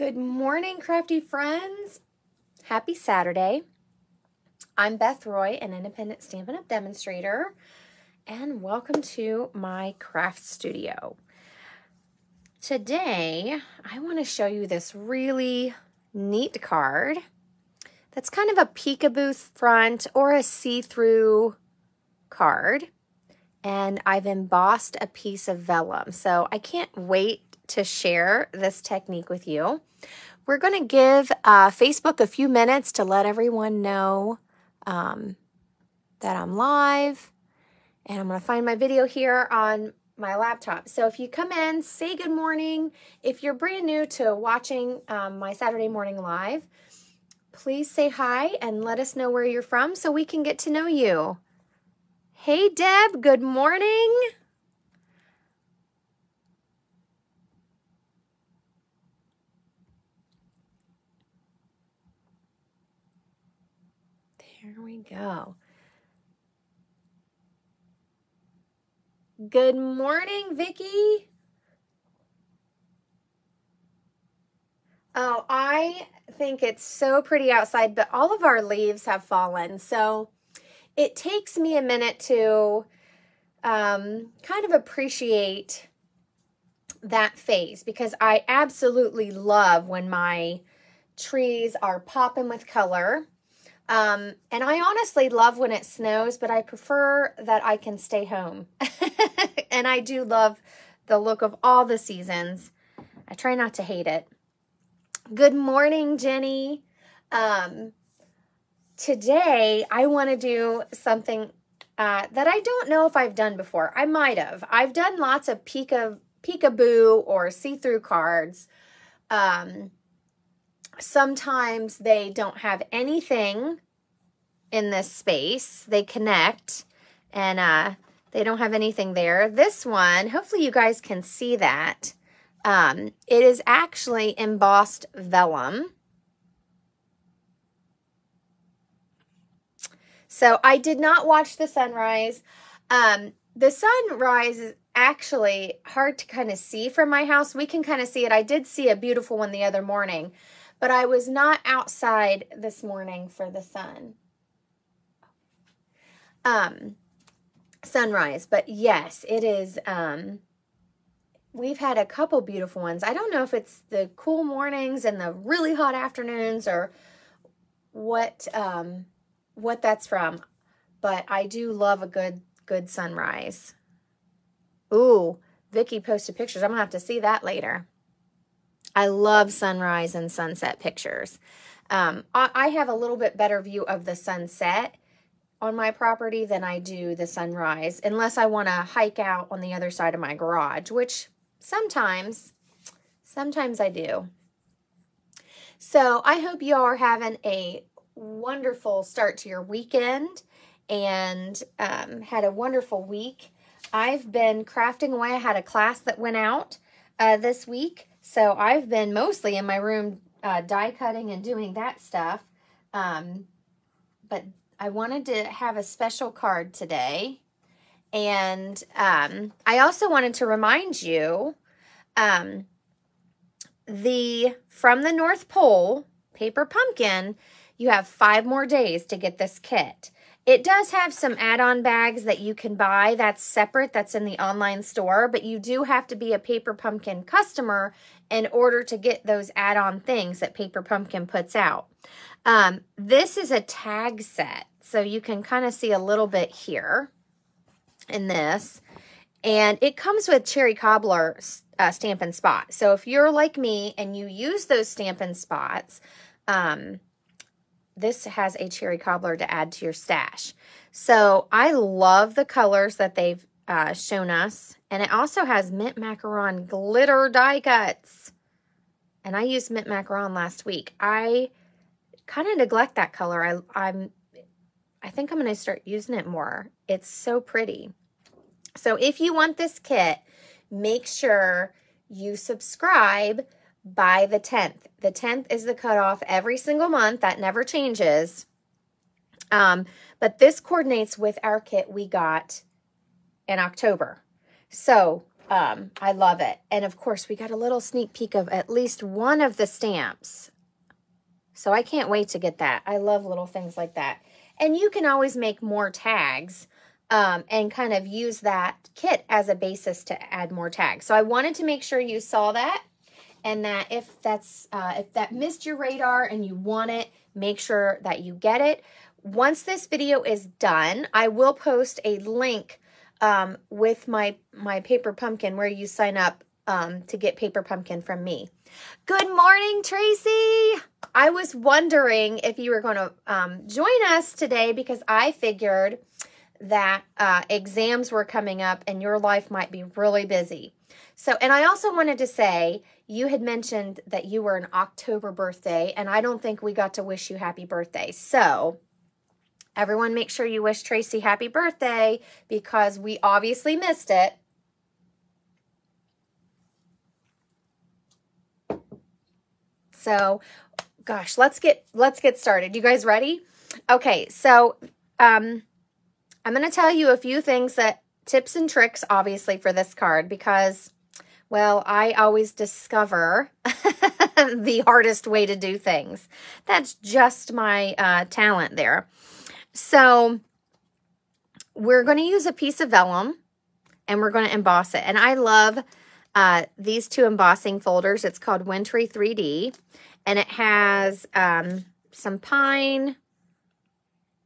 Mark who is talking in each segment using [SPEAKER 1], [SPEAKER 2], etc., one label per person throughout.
[SPEAKER 1] Good morning, crafty friends. Happy Saturday. I'm Beth Roy, an independent Stampin' Up! Demonstrator, and welcome to my craft studio. Today, I want to show you this really neat card that's kind of a peekaboo front or a see-through card, and I've embossed a piece of vellum, so I can't wait to share this technique with you. We're going to give Facebook a few minutes to let everyone know that I'm live, and I'm going to find my video here on my laptop. So if you come in, say good morning. If you're brand new to watching my Saturday morning live, please say hi and let us know where you're from so we can get to know you. Hey, Deb, good morning. There we go. Good morning, Vicki. Oh, I think it's so pretty outside, but all of our leaves have fallen. So it takes me a minute to kind of appreciate that phase because I absolutely love when my trees are popping with color. And I honestly love when it snows, but I prefer that I can stay home. And I do love the look of all the seasons. I try not to hate it. Good morning, Jenny. Today, I want to do something that I don't know if I've done before. I might have. I've done lots of peekaboo or see-through cards. Sometimes they don't have anything in this space. They connect and they don't have anything there. This one, hopefully you guys can see that. It is actually embossed vellum. So I did not watch the sunrise. The sunrise is actually hard to kind of see from my house. We can kind of see it. I did see a beautiful one the other morning, but I was not outside this morning for the sunrise. But yes, it is. We've had a couple beautiful ones. I don't know if it's the cool mornings and the really hot afternoons or what that's from, but I do love a good sunrise. Ooh, Vicki posted pictures. I'm gonna have to see that later. I love sunrise and sunset pictures. I have a little bit better view of the sunset on my property than I do the sunrise, unless I want to hike out on the other side of my garage, which sometimes I do. So I hope you all are having a wonderful start to your weekend and had a wonderful week. I've been crafting away. I had a class that went out this week. So I've been mostly in my room die cutting and doing that stuff. But I wanted to have a special card today. And I also wanted to remind you From the North Pole Paper Pumpkin, you have 5 more days to get this kit. It does have some add-on bags that you can buy. That's separate. That's in the online store. But you do have to be a Paper Pumpkin customer in order to get those add-on things that Paper Pumpkin puts out. This is a tag set. So you can kind of see a little bit here in this. And it comes with Cherry Cobbler Stampin' Spot. So if you're like me and you use those Stampin' Spots, this has a Cherry Cobbler to add to your stash. So I love the colors that they've shown us. And it also has Mint Macaron glitter die cuts. And I used Mint Macaron last week. I kind of neglect that color. I think I'm going to start using it more. It's so pretty. So if you want this kit, make sure you subscribe by the 10th. The 10th is the cutoff every single month. That never changes. But this coordinates with our kit we got in October. So I love it. And of course, we got a little sneak peek of at least one of the stamps. So I can't wait to get that. I love little things like that. And you can always make more tags and kind of use that kit as a basis to add more tags. So I wanted to make sure you saw that, and that if that missed your radar and you want it, make sure that you get it. Once this video is done, I will post a link with my paper pumpkin where you sign up to get paper pumpkin from me. Good morning, Tracy. I was wondering if you were going to join us today because I figured that exams were coming up and your life might be really busy. So, and I also wanted to say, you had mentioned that you were an October birthday, and I don't think we got to wish you happy birthday. So, everyone make sure you wish Tracy happy birthday because we obviously missed it. So, gosh, let's get started. You guys ready? Okay, so I'm going to tell you a few things tips and tricks, obviously, for this card because, well, I always discover the hardest way to do things. That's just my talent there. So we're going to use a piece of vellum and we're going to emboss it. And I love these two embossing folders. It's called Wintry 3D, and it has some pine,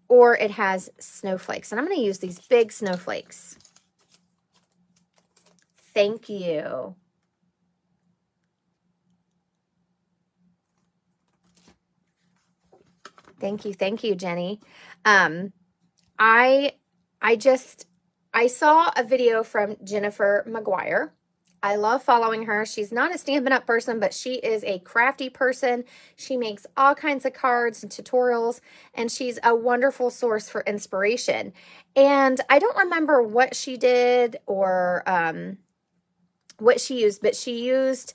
[SPEAKER 1] or it has snowflakes. And I'm going to use these big snowflakes. Thank you. Thank you, Jenny. I saw a video from Jennifer McGuire. I love following her. She's not a Stampin' Up! Person, but she is a crafty person. She makes all kinds of cards and tutorials, and she's a wonderful source for inspiration. And I don't remember what she did or what she used, but she used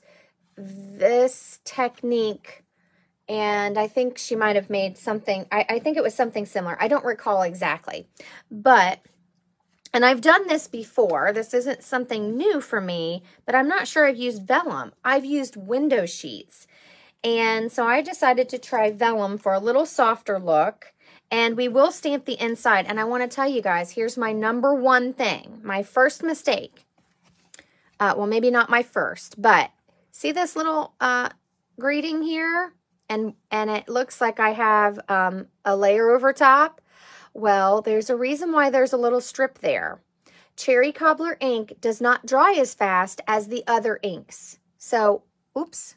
[SPEAKER 1] this technique, and I think she might have made something, I think it was something similar. I don't recall exactly, and I've done this before. This isn't something new for me, but I'm not sure I've used vellum. I've used window sheets. And so I decided to try vellum for a little softer look. And we will stamp the inside. And I want to tell you guys, here's my number one thing. My first mistake. Well, maybe not my first, but see this little greeting here? And it looks like I have a layer over top. Well, there's a reason why there's a little strip there. Cherry Cobbler ink does not dry as fast as the other inks. So, oops.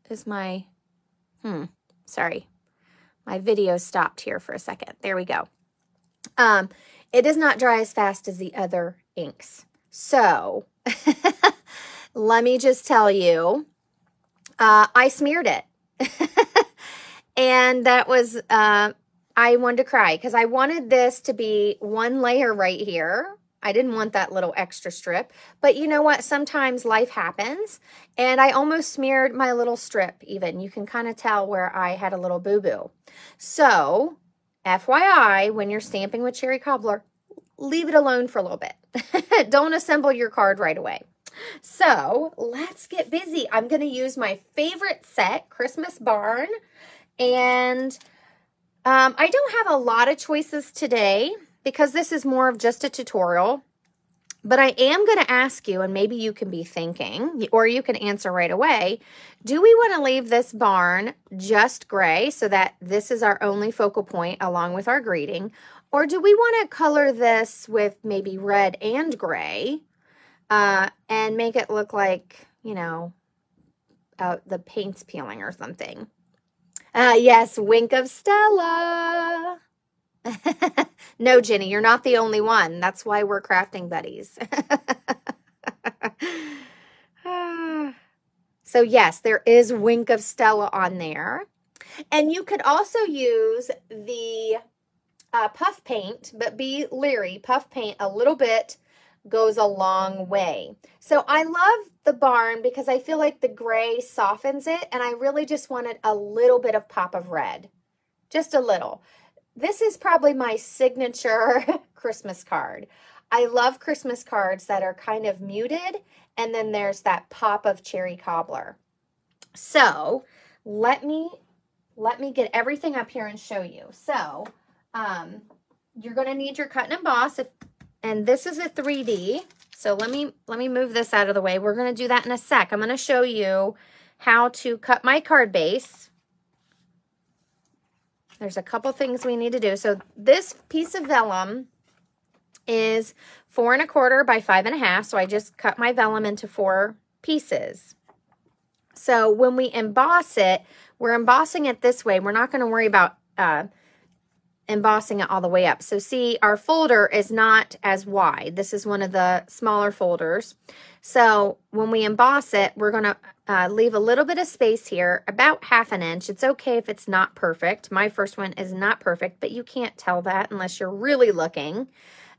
[SPEAKER 1] Is my, sorry. My video stopped here for a second. There we go. It does not dry as fast as the other inks. So, let me just tell you, I smeared it. And that was, I wanted to cry because I wanted this to be one layer right here. I didn't want that little extra strip. But you know what? Sometimes life happens. And I almost smeared my little strip even. You can kind of tell where I had a little boo-boo. So, FYI, when you're stamping with Cherry Cobbler, leave it alone for a little bit. Don't assemble your card right away. So, let's get busy. I'm going to use my favorite set, Christmas Barn. And I don't have a lot of choices today because this is more of just a tutorial. But I am going to ask you, and maybe you can be thinking, or you can answer right away, do we want to leave this barn just gray so that this is our only focal point along with our greeting? Or do we want to color this with maybe red and gray and make it look like, you know, the paint's peeling or something? Yes, wink of Stella. No, Jenny, you're not the only one. That's why we're crafting buddies. So yes, there is wink of Stella on there. And you could also use the puff paint, but be leery. Puff paint a little bit goes a long way. So I love the barn because I feel like the gray softens it, and I really just wanted a little bit of pop of red. Just a little. This is probably my signature Christmas card. I love Christmas cards that are kind of muted, and then there's that pop of cherry cobbler. So let me get everything up here and show you. So you're going to need your cut and emboss, and this is a 3D. So let me move this out of the way. We're going to do that in a sec. I'm going to show you how to cut my card base. There's a couple things we need to do. So this piece of vellum is 4 1/4 by 5 1/2. So I just cut my vellum into 4 pieces. So when we emboss it, we're embossing it this way. We're not going to worry about embossing it all the way up. So see, our folder is not as wide. This is one of the smaller folders. So when we emboss it, we're going to leave a little bit of space here, about 1/2 inch. It's okay if it's not perfect. My first one is not perfect, but you can't tell that unless you're really looking.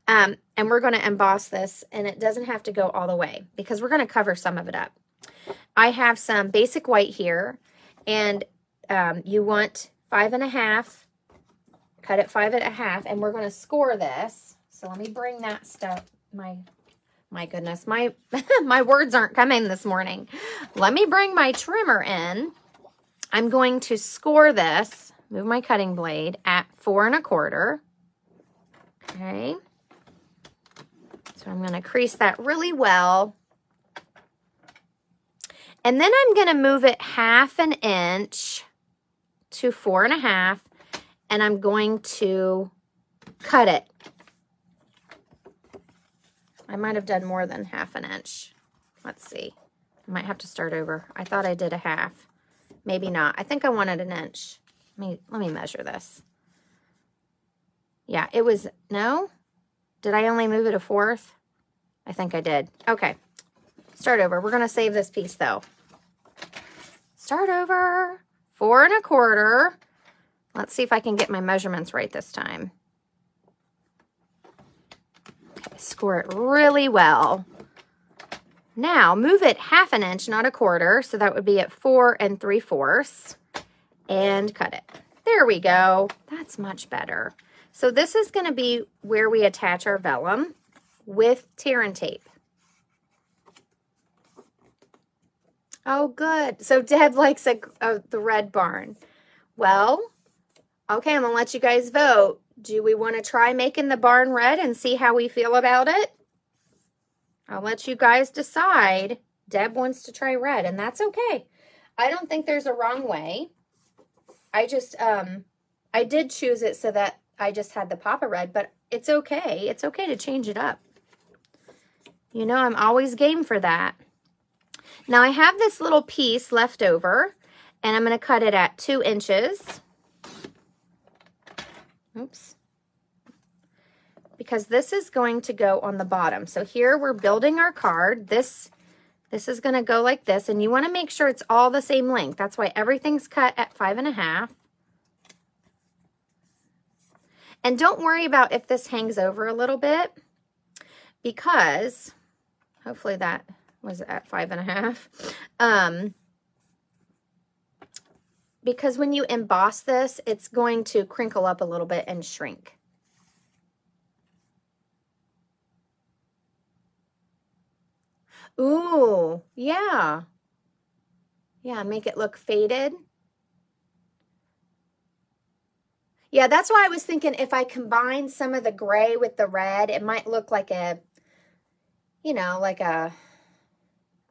[SPEAKER 1] And we're going to emboss this, and it doesn't have to go all the way because we're going to cover some of it up. I have some basic white here, and you want 5 1/2. Cut it 5 1/2, and we're going to score this. So let me bring that stuff. My goodness, my words aren't coming this morning. Let me bring my trimmer in. I'm going to score this. Move my cutting blade at 4 1/4. Okay. So I'm going to crease that really well. And then I'm going to move it 1/2 inch to 4 1/2. And I'm going to cut it. I might have done more than 1/2 inch. Let's see. I might have to start over. I thought I did a 1/2. Maybe not. I think I wanted 1 inch. Let me measure this. Yeah, it was, no? Did I only move it 1/4? I think I did. Okay. Start over. We're going to save this piece though. Start over. 4 1/4. Let's see if I can get my measurements right this time. Okay, score it really well. Now move it 1/2 inch, not 1/4. So that would be at 4 3/4. And cut it. There we go. That's much better. So this is going to be where we attach our vellum with tear and tape. Oh, good. So Deb likes the red barn. Well, okay, I'm going to let you guys vote. Do we want to try making the barn red and see how we feel about it? I'll let you guys decide. Deb wants to try red, and that's okay. I don't think there's a wrong way. I just, I did choose it so that I just had the Papa red, but it's okay. It's okay to change it up. You know, I'm always game for that. Now, I have this little piece left over, and I'm going to cut it at 2 inches. Oops. Because this is going to go on the bottom. So here we're building our card. This is going to go like this, and you want to make sure it's all the same length. That's why everything's cut at 5 1/2. And don't worry about if this hangs over a little bit, because hopefully that was at 5 1/2. Because when you emboss this, it's going to crinkle up a little bit and shrink. Ooh, yeah. Yeah, make it look faded. Yeah, that's why I was thinking if I combine some of the gray with the red, it might look like a, you know, like a,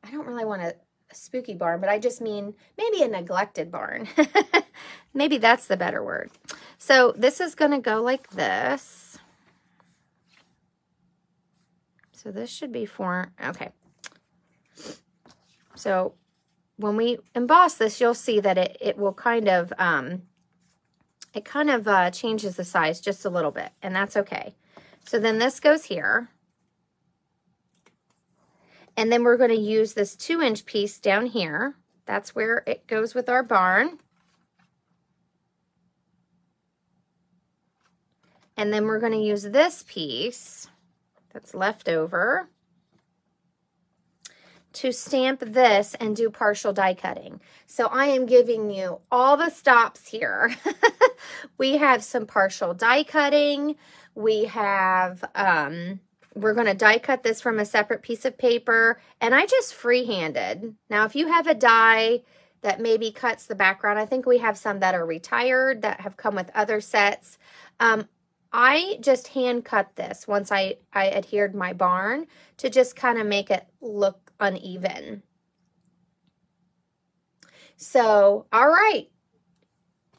[SPEAKER 1] I don't really want a spooky barn, but I just mean maybe a neglected barn. Maybe that's the better word. So this is going to go like this. So this should be 4. Okay. So when we emboss this, you'll see that it will kind of, changes the size just a little bit, and that's okay. So then this goes here. And then we're going to use this 2-inch piece down here. That's where it goes with our barn. And then we're going to use this piece that's left over to stamp this and do partial die cutting. So I am giving you all the stops here. We have some partial die cutting. We have we're going to die cut this from a separate piece of paper, and I just freehanded. Now, if you have a die that maybe cuts the background, I think we have some that are retired that have come with other sets. I just hand cut this once I adhered my barn to just kind of make it look uneven. So, all right,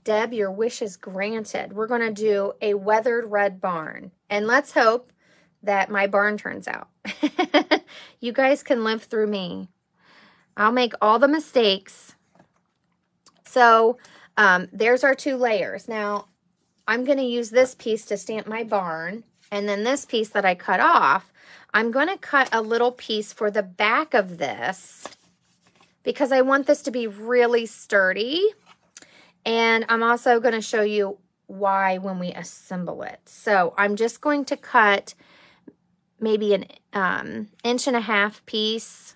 [SPEAKER 1] Deb, your wish is granted. We're going to do a weathered red barn, and let's hope that my barn turns out. You guys can live through me. I'll make all the mistakes. So there's our 2 layers. Now, I'm going to use this piece to stamp my barn, and then this piece that I cut off, I'm going to cut a little piece for the back of this because I want this to be really sturdy. And I'm also going to show you why when we assemble it. So I'm just going to cut maybe an 1.5 inch piece,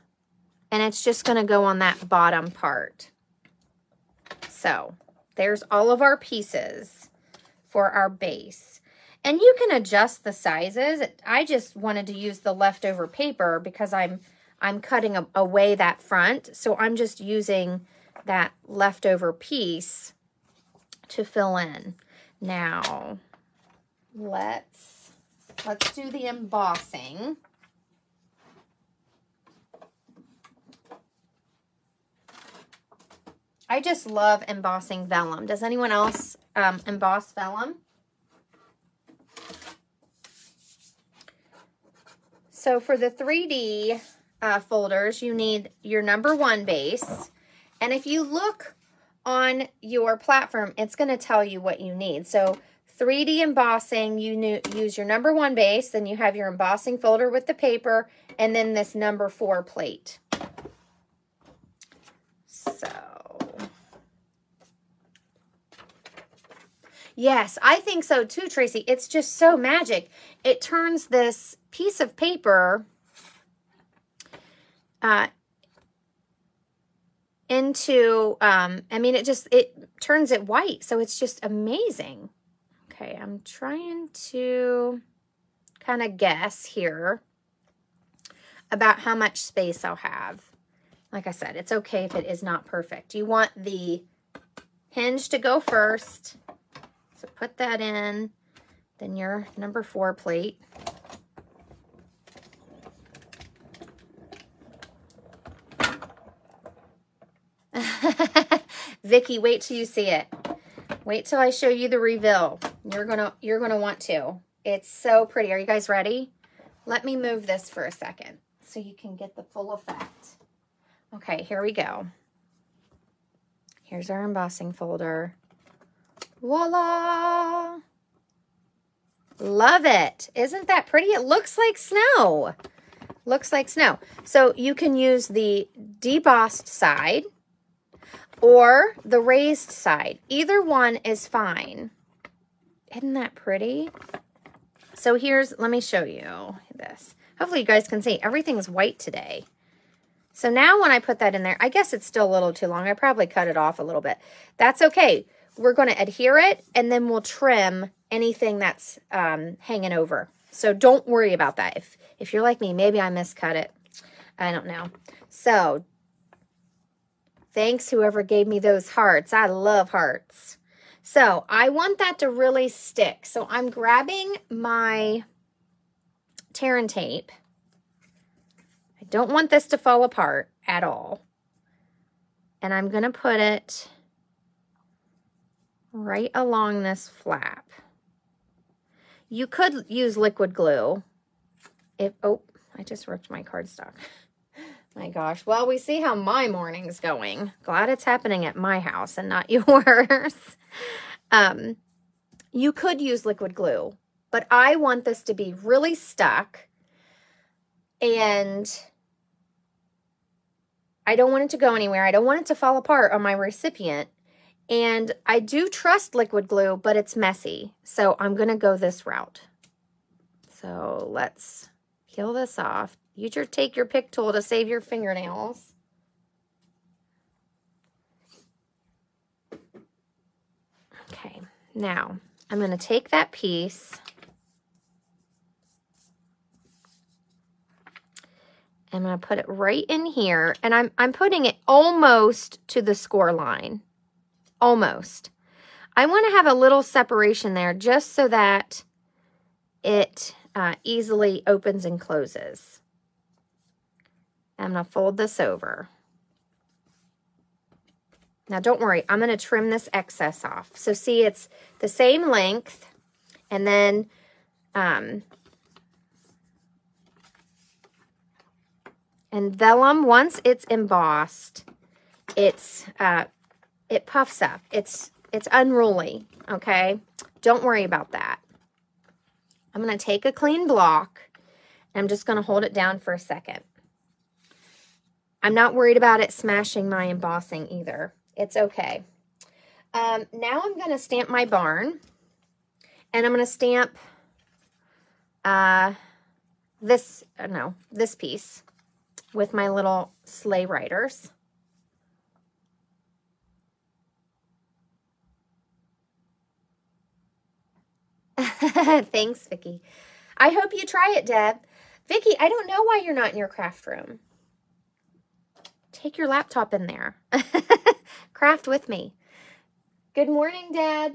[SPEAKER 1] and it's just going to go on that bottom part. So there's all of our pieces for our base. And you can adjust the sizes. I just wanted to use the leftover paper because I'm cutting away that front. So I'm just using that leftover piece to fill in. Now, let's do the embossing. I just love embossing vellum. Does anyone else emboss vellum? So for the 3D folders, you need your #1 base. And if you look on your platform, it's going to tell you what you need. So 3D embossing, you use your #1 base, then you have your embossing folder with the paper, and then this #4 plate. So, yes, I think so too, Tracy. It's just so magic. It turns this piece of paper into, I mean, it turns it white. So it's just amazing. Okay, I'm trying to kind of guess here about how much space I'll have. Like I said, it's okay if it is not perfect. You want the hinge to go first. So put that in, then your #4 plate. Vicki, wait till you see it. Wait till I show you the reveal. You're gonna want to. It's so pretty. Are you guys ready? Let me move this for a second so you can get the full effect. Okay, here we go. Here's our embossing folder. Voila! Love it. Isn't that pretty? It looks like snow. Looks like snow. So you can use the debossed side or the raised side. Either one is fine. Isn't that pretty? So let me show you this. Hopefully you guys can see everything's white today. So now when I put that in there, I guess it's still a little too long. I probably cut it off a little bit. That's okay. We're going to adhere it, and then we'll trim anything that's hanging over. So don't worry about that. If you're like me, maybe I miscut it. I don't know. So thanks whoever gave me those hearts. I love hearts. So I want that to really stick. So I'm grabbing my tear and tape. I don't want this to fall apart at all. And I'm going to put it right along this flap. You could use liquid glue. Oh, I just ripped my cardstock. My gosh. Well, we see how my morning's going. Glad it's happening at my house and not yours. You could use liquid glue, but I want this to be really stuck, and I don't want it to go anywhere. I don't want it to fall apart on my recipient. And I do trust liquid glue, but it's messy. So I'm going to go this route. So let's peel this off. Take your pick tool to save your fingernails. Okay, now I'm going to take that piece I'm going to put it right in here, and I'm putting it almost to the score line. Almost. I want to have a little separation there just so that it easily opens and closes. I'm going to fold this over. Now don't worry, I'm going to trim this excess off. So see, it's the same length, and then and vellum, once it's embossed, it puffs up. It's unruly, okay? Don't worry about that. I'm going to take a clean block, and I'm just going to hold it down for a second. I'm not worried about it smashing my embossing either. It's okay. Now I'm going to stamp my barn, and I'm going to stamp this piece with my little sleigh riders. Thanks, Vicki. I hope you try it, Deb. Vicki, I don't know why you're not in your craft room. Take your laptop in there. Craft with me. Good morning, Dad.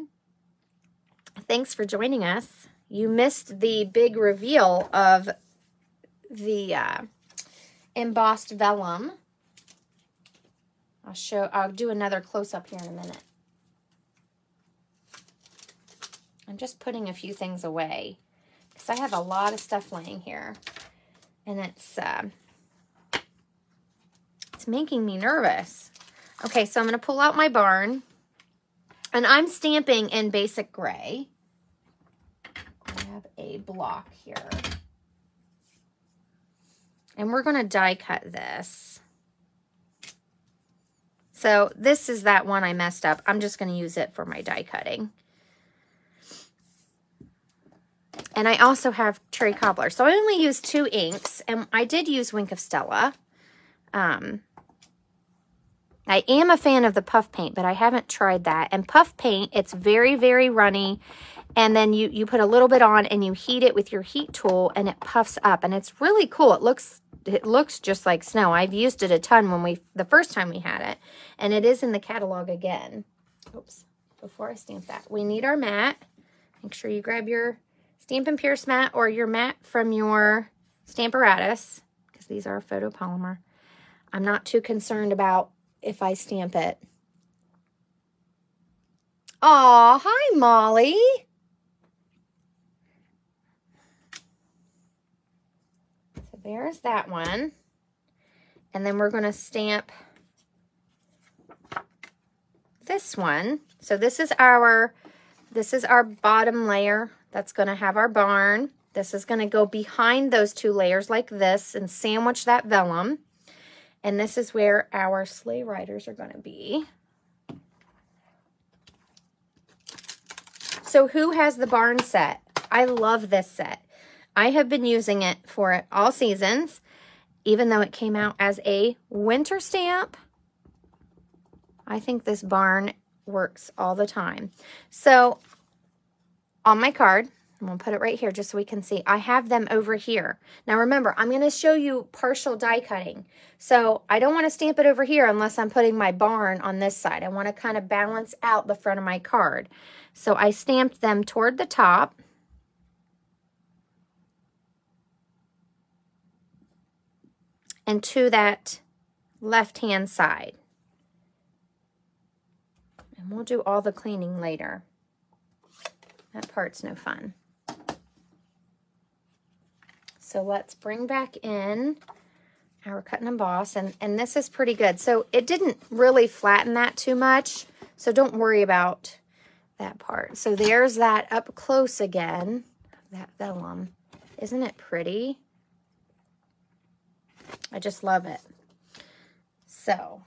[SPEAKER 1] Thanks for joining us. You missed the big reveal of the embossed vellum. I'll do another close-up here in a minute. I'm just putting a few things away because I have a lot of stuff laying here, and it's making me nervous. Okay, so I'm going to pull out my barn, and I'm stamping in basic gray. I have a block here, and we're going to die cut this. So this is that one I messed up. I'm just going to use it for my die cutting. And I also have Cherry Cobbler. So I only used 2 inks, and I did use Wink of Stella. I am a fan of the puff paint, but I haven't tried that. And puff paint, it's very, very runny. And then you put a little bit on, and you heat it with your heat tool, and it puffs up. And it's really cool. It looks just like snow. I've used it a ton the first time we had it. And it is in the catalog again. Oops, before I stamp that. We need our mat. Make sure you grab your Stampin' Pierce mat or your mat from your Stamparatus, because these are photopolymer. I'm not too concerned about if I stamp it. Aw, hi, Molly. So there's that one. And then we're going to stamp this one. So this is our bottom layer. That's going to have our barn. This is going to go behind those 2 layers like this and sandwich that vellum. And this is where our sleigh riders are going to be. So who has the barn set? I love this set. I have been using it for all seasons, even though it came out as a winter stamp. I think this barn works all the time. So on my card, I'm going to put it right here just so we can see. I have them over here. Now remember, I'm going to show you partial die cutting. So I don't want to stamp it over here unless I'm putting my barn on this side. I want to kind of balance out the front of my card. So I stamped them toward the top. And to that left-hand side. And we'll do all the cleaning later. That part's no fun. So let's bring back in our cut and emboss, and this is pretty good. So it didn't really flatten that too much, so don't worry about that part. So there's that up close again, that vellum. Isn't it pretty? I just love it. So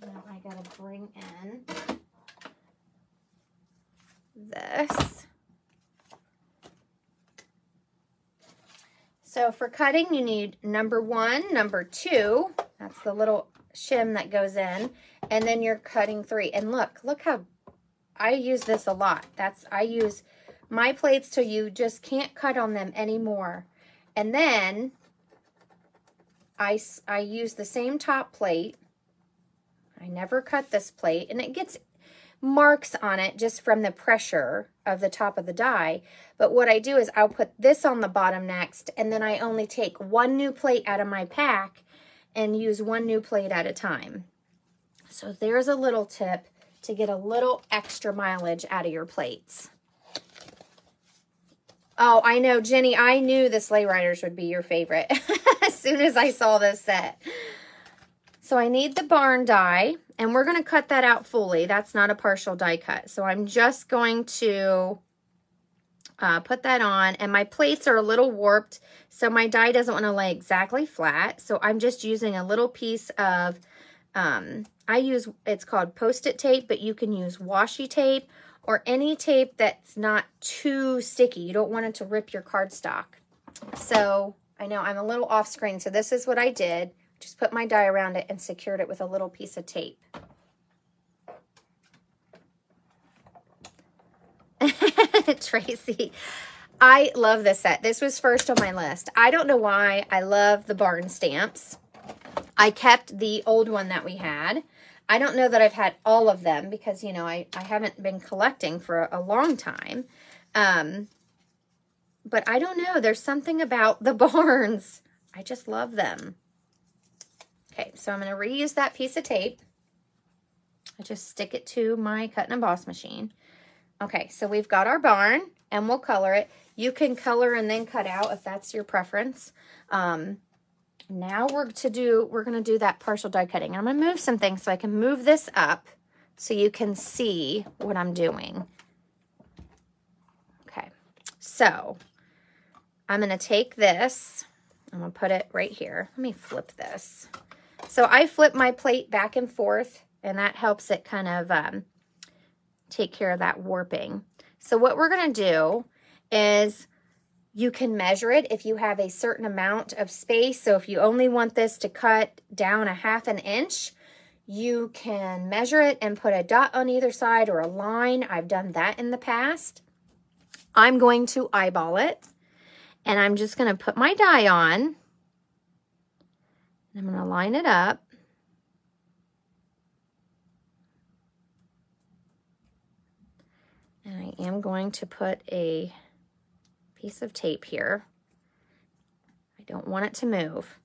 [SPEAKER 1] now I gotta bring in this. So for cutting, you need number 1, number 2. That's the little shim that goes in. And then you're cutting 3. And look how I use this a lot. I use my plates till you just can't cut on them anymore. And then I use the same top plate. I never cut this plate, and it gets marks on it just from the pressure of the top of the die. But what I do is I'll put this on the bottom next, and then I only take one new plate out of my pack and use one new plate at a time. So there's a little tip to get a little extra mileage out of your plates. Oh, I know, Jenny, I knew the Sleigh Riders would be your favorite as soon as I saw this set. So I need the barn die, and we're going to cut that out fully. That's not a partial die cut. So I'm just going to put that on, and my plates are a little warped, so my die doesn't want to lay exactly flat. So I'm just using a little piece of, it's called Post-it tape, but you can use washi tape or any tape that's not too sticky. You don't want it to rip your cardstock. So I know I'm a little off screen, so this is what I did. Just put my die around it and secured it with a little piece of tape. Tracy, I love this set. This was first on my list. I don't know why I love the barn stamps. I kept the old one that we had. I don't know that I've had all of them because, you know, I haven't been collecting for a long time. But I don't know. There's something about the barns. I just love them. Okay, so I'm going to reuse that piece of tape. I just stick it to my cut and emboss machine. Okay, so we've got our barn, and we'll color it. You can color and then cut out if that's your preference. Now we're going to do that partial die cutting. I'm going to move some things so I can move this up so you can see what I'm doing. Okay, so I'm going to take this. I'm going to put it right here. Let me flip this. So I flip my plate back and forth, and that helps it kind of take care of that warping. So what we're going to do is you can measure it if you have a certain amount of space. So if you only want this to cut down a ½ an inch, you can measure it and put a dot on either side or a line. I've done that in the past. I'm going to eyeball it, and I'm just going to put my die on. I'm going to line it up. And I am going to put a piece of tape here. I don't want it to move.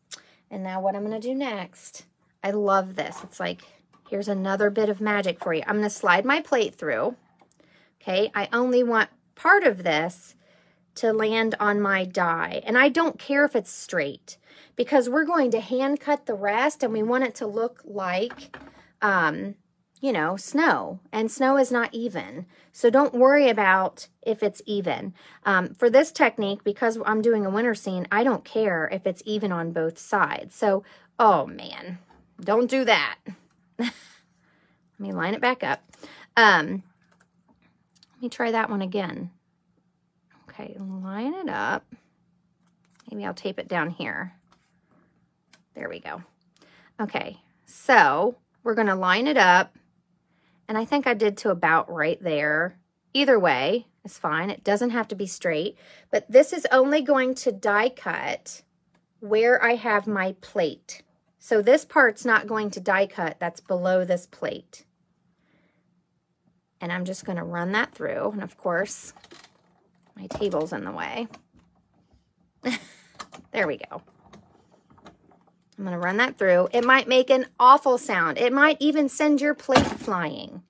[SPEAKER 1] And now what I'm going to do next, I love this. It's like, here's another bit of magic for you. I'm going to slide my plate through. Okay, I only want part of this to land on my die. And I don't care if it's straight because we're going to hand cut the rest, and we want it to look like, you know, snow. And snow is not even. So don't worry about if it's even. For this technique, because I'm doing a winter scene, I don't care if it's even on both sides. So, oh man, don't do that. Let me line it back up. Let me try that one again. Okay, line it up. Maybe I'll tape it down here. There we go. Okay, so we're going to line it up. And I think I did to about right there. Either way is fine. It doesn't have to be straight. But this is only going to die cut where I have my plate. So this part's not going to die cut. That's below this plate. And I'm just going to run that through. And of course, my table's in the way. There we go. I'm going to run that through. It might make an awful sound. It might even send your plate flying,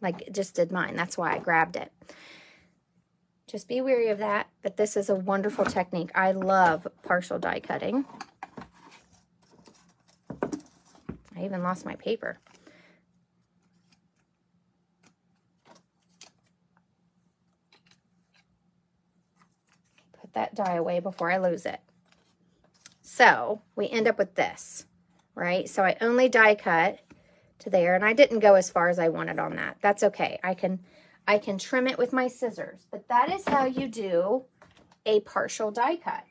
[SPEAKER 1] like it just did mine. That's why I grabbed it. Just be wary of that, but this is a wonderful technique. I love partial die cutting. I even lost my paper. Put that die away before I lose it. So we end up with this, right? So I only die cut to there, and I didn't go as far as I wanted on that. That's okay. I can trim it with my scissors, but that is how you do a partial die cut.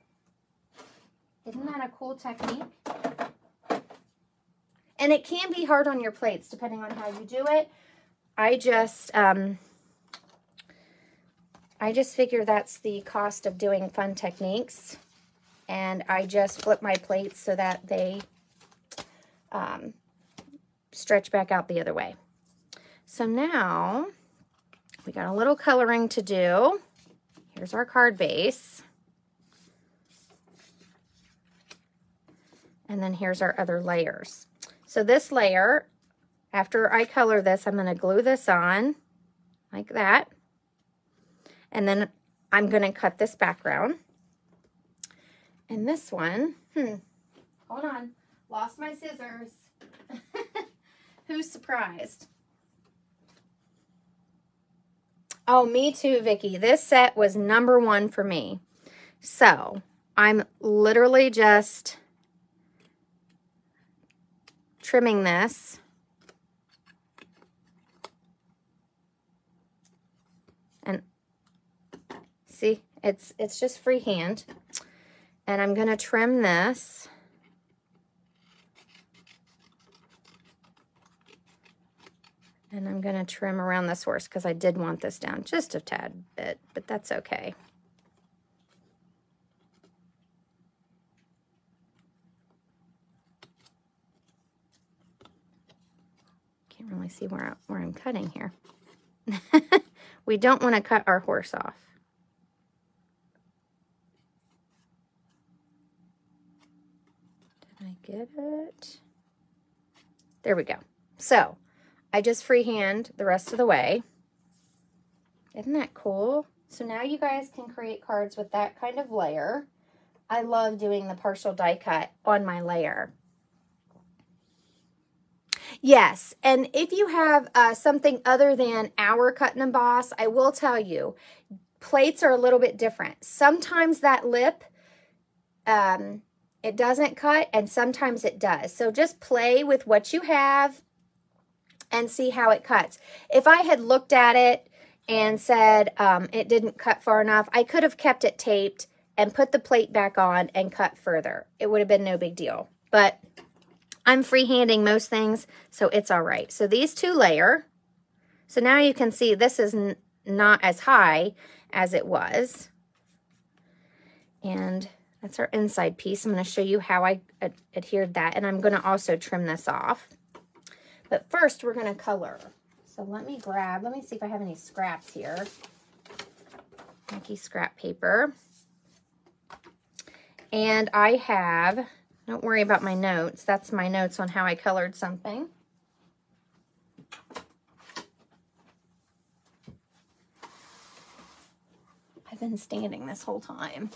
[SPEAKER 1] Isn't that a cool technique? And it can be hard on your plates depending on how you do it. I just figure that's the cost of doing fun techniques. and I just flip my plates so that they stretch back out the other way. So now we got a little coloring to do. Here's our card base. And then here's our other layers. So this layer, after I color this, I'm going to glue this on like that. And then I'm going to cut this background. And this one, hold on, lost my scissors. Who's surprised? Oh, me too, Vicki. This set was #1 for me. So I'm literally just trimming this. And see, it's just freehand. And I'm going to trim this. And I'm going to trim around this horse because I did want this down just a tad bit, but that's okay. Can't really see where I'm cutting here. We don't want to cut our horse off. Did I get it? There we go. So I just freehand the rest of the way. Isn't that cool? So now you guys can create cards with that kind of layer. I love doing the partial die cut on my layer. Yes, and if you have something other than our cut and emboss, I will tell you, plates are a little bit different. Sometimes that lip, it doesn't cut, and sometimes it does. So just play with what you have and see how it cuts. If I had looked at it and said it didn't cut far enough, I could have kept it taped and put the plate back on and cut further. It would have been no big deal. But I'm freehanding most things, so it's all right. So these two layer. So now you can see this is not as high as it was. And that's our inside piece. I'm going to show you how I adhered that. And I'm going to also trim this off. But first, we're going to color. So let me see if I have any scraps here. Funky scrap paper. And I have, don't worry about my notes. That's my notes on how I colored something. I've been standing this whole time.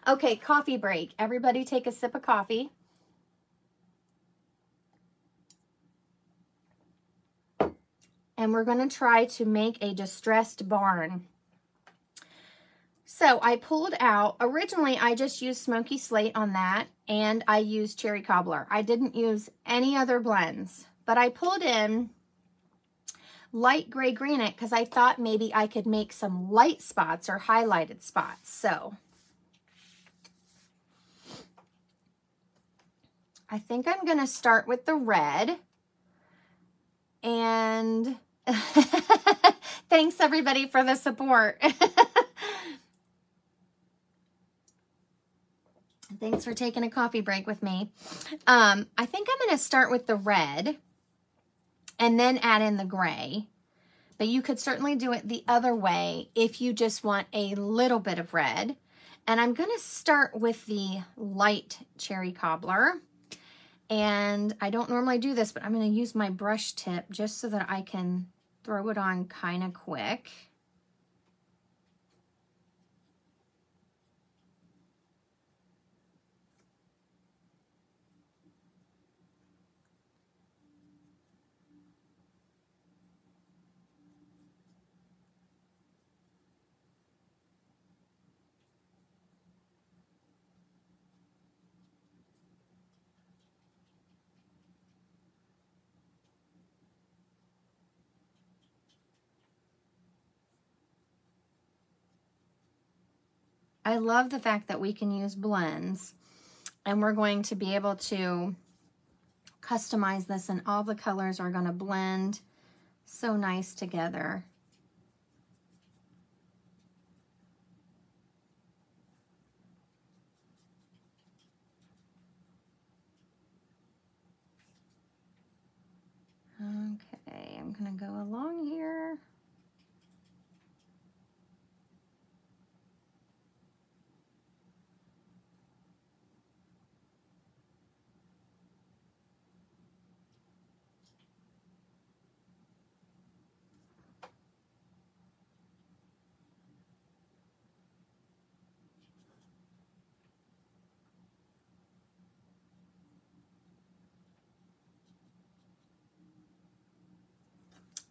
[SPEAKER 1] Okay, coffee break. Everybody take a sip of coffee. And we're going to try to make a distressed barn. So I pulled out, originally I just used Smoky Slate on that, and I used Cherry Cobbler. I didn't use any other blends, but I pulled in light gray granite because I thought maybe I could make some light spots or highlighted spots. So I think I'm going to start with the red. And thanks everybody for the support. Thanks for taking a coffee break with me. I think I'm going to start with the red and then add in the gray. But you could certainly do it the other way if you just want a little bit of red. And I'm going to start with the light Cherry Cobbler. And I don't normally do this, but I'm going to use my brush tip just so that I can throw it on kind of quick. I love the fact that we can use blends, and we're going to be able to customize this, and all the colors are going to blend so nice together. gonna go along here.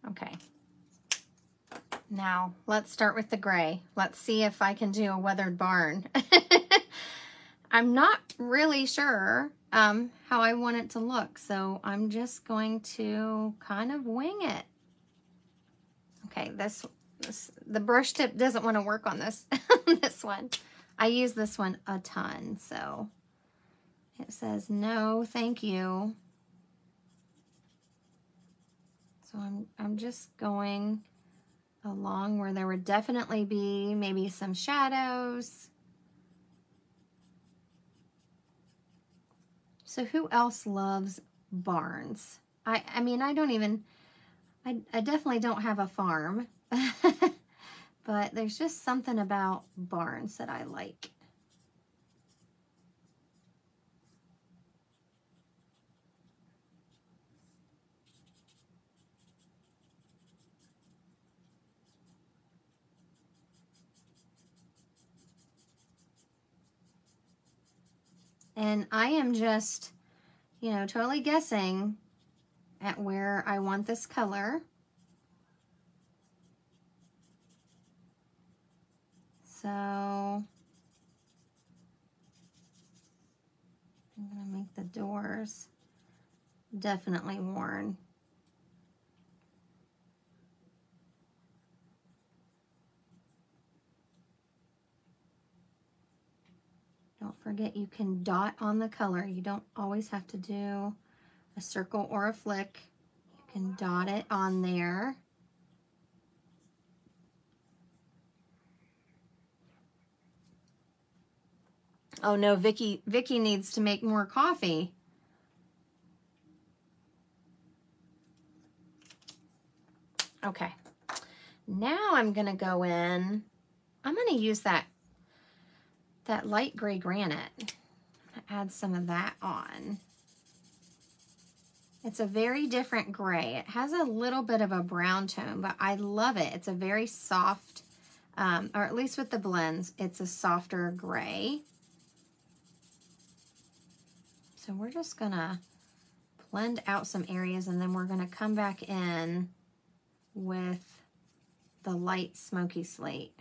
[SPEAKER 1] Okay. Now, let's start with the gray. Let's see if I can do a weathered barn. I'm not really sure how I want it to look, so I'm just going to kind of wing it. Okay, the brush tip doesn't want to work on this, this one. I use this one a ton, so it says no, thank you. So I'm just going along where there would definitely be maybe some shadows. So who else loves barns? I mean, I definitely don't have a farm, but there's just something about barns that I like. And I am just, you know, totally guessing at where I want this color. So I'm gonna make the doors definitely worn. Don't forget you can dot on the color. You don't always have to do a circle or a flick. You can dot it on there. Oh no, Vicky needs to make more coffee. Okay, now I'm gonna go in. I'm gonna use that light gray granite. Add some of that on. It's a very different gray. It has a little bit of a brown tone, but I love it. It's a very soft, or at least with the blends, it's a softer gray. So we're just gonna blend out some areas, and then we're gonna come back in with the light smoky slate.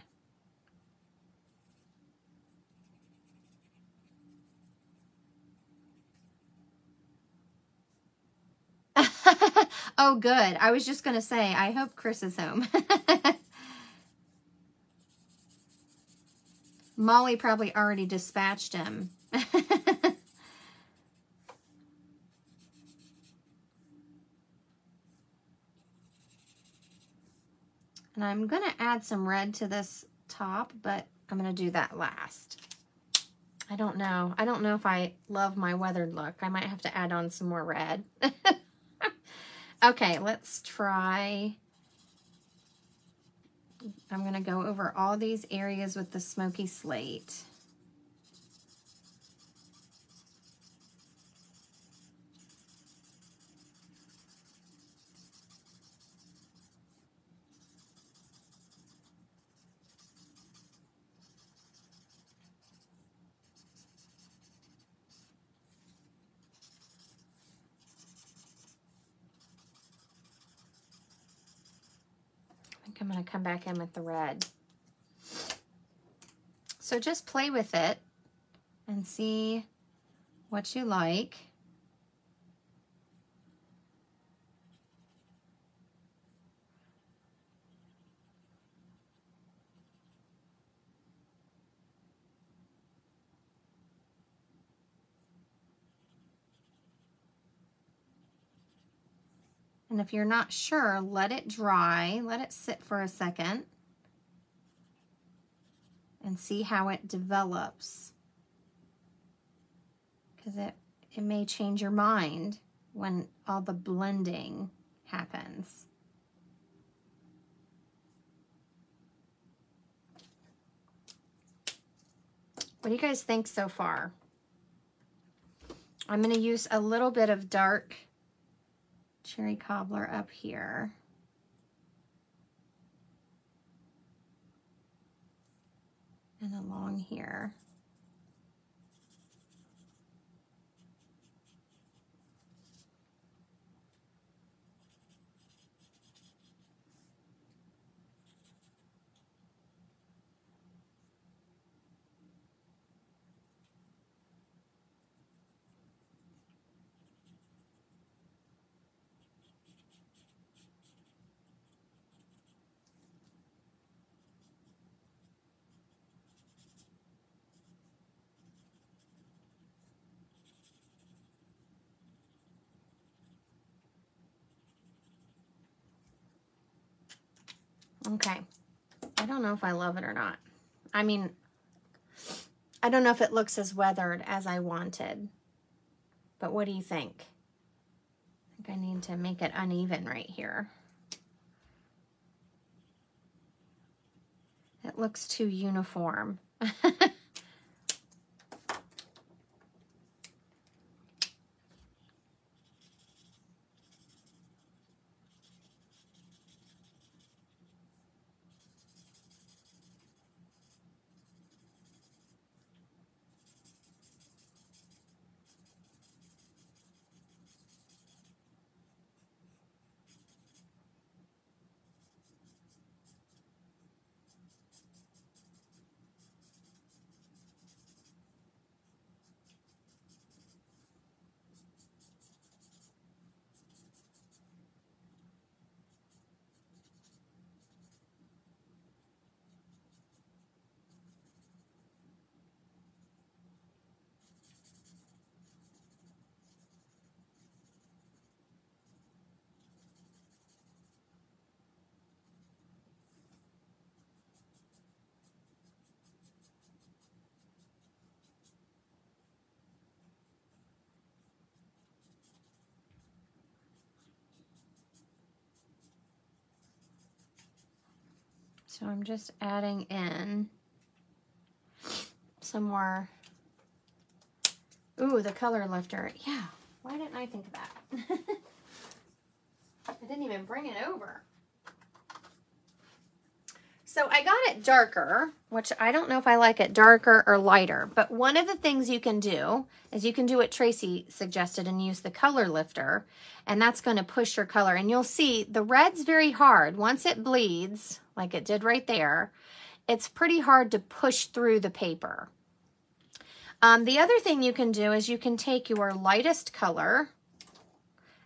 [SPEAKER 1] Oh, good. I was just going to say, I hope Chris is home. Molly probably already dispatched him. And I'm going to add some red to this top, but I'm going to do that last. I don't know. I don't know if I love my weathered look. I might have to add on some more red. Okay, let's try. I'm going to go over all these areas with the smoky slate. I'm going to come back in with the red. So just play with it and see what you like. And if you're not sure, let it dry, let it sit for a second and see how it develops. Because it may change your mind when all the blending happens. What do you guys think so far? I'm going to use a little bit of dark cherry cobbler up here. And along here. Okay, I don't know if I love it or not. I mean, I don't know if it looks as weathered as I wanted, but what do you think? I think I need to make it uneven right here. It looks too uniform. So I'm just adding in some more. Ooh, the color lifter. Yeah, why didn't I think of that? I didn't even bring it over. So I got it darker, which I don't know if I like it darker or lighter, but one of the things you can do is you can do what Tracy suggested and use the color lifter, and that's going to push your color. And you'll see the red's very hard. Once it bleeds, like it did right there, it's pretty hard to push through the paper. The other thing you can do is you can take your lightest color,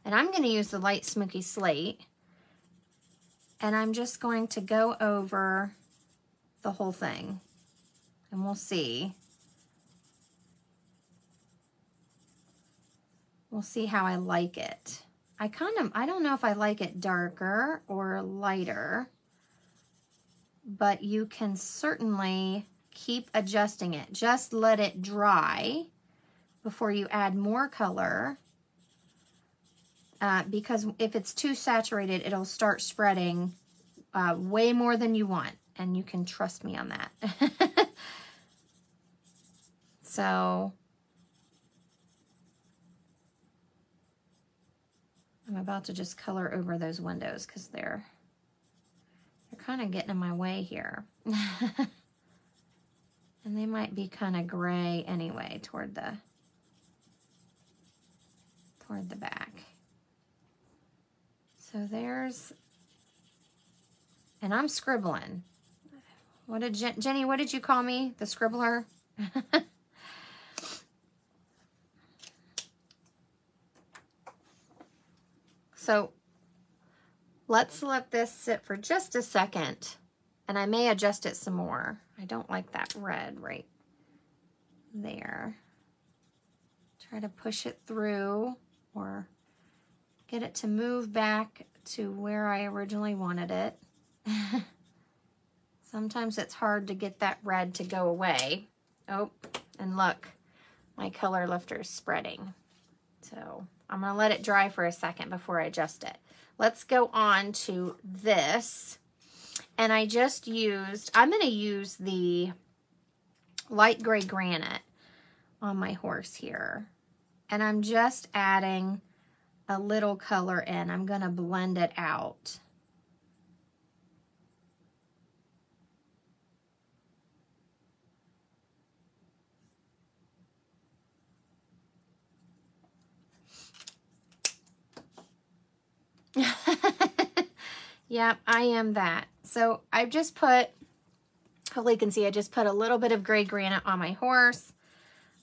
[SPEAKER 1] and I'm going to use the light smoky slate, and I'm just going to go over the whole thing, and we'll see. We'll see how I like it. I don't know if I like it darker or lighter, but you can certainly keep adjusting it. Just let it dry before you add more color. Because if it's too saturated, it'll start spreading way more than you want, and you can trust me on that. So I'm about to just color over those windows because they're kind of getting in my way here. And they might be kind of gray anyway toward the back. So there's, and I'm scribbling. What did Jenny, what did you call me? The scribbler? So let's let this sit for just a second, and I may adjust it some more. I don't like that red right there. Try to push it through or get it to move back to where I originally wanted it. Sometimes it's hard to get that red to go away. Oh, and look, my color lifter is spreading. So I'm gonna let it dry for a second before I adjust it. Let's go on to this. And I just used, I'm gonna use the light gray granite on my horse here. And I'm just adding a little color in. I'm going to blend it out. Yep, I am that. So I've just put, hopefully you can see, I just put a little bit of gray granite on my horse.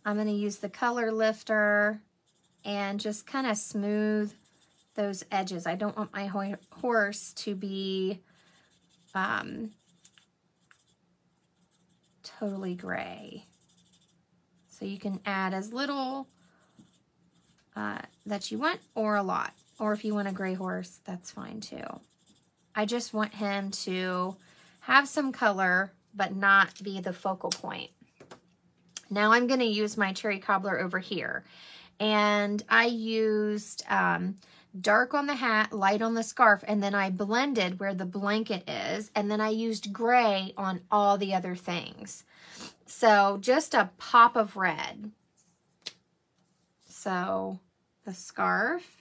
[SPEAKER 1] I'm going to use the color lifter and just kind of smooth those edges. I don't want my horse to be totally gray. So you can add as little that you want or a lot. Or if you want a gray horse, that's fine too. I just want him to have some color, but not be the focal point. Now I'm going to use my cherry cobbler over here. And I used dark on the hat, light on the scarf, and then I blended where the blanket is. And then I used gray on all the other things. So just a pop of red. So the scarf.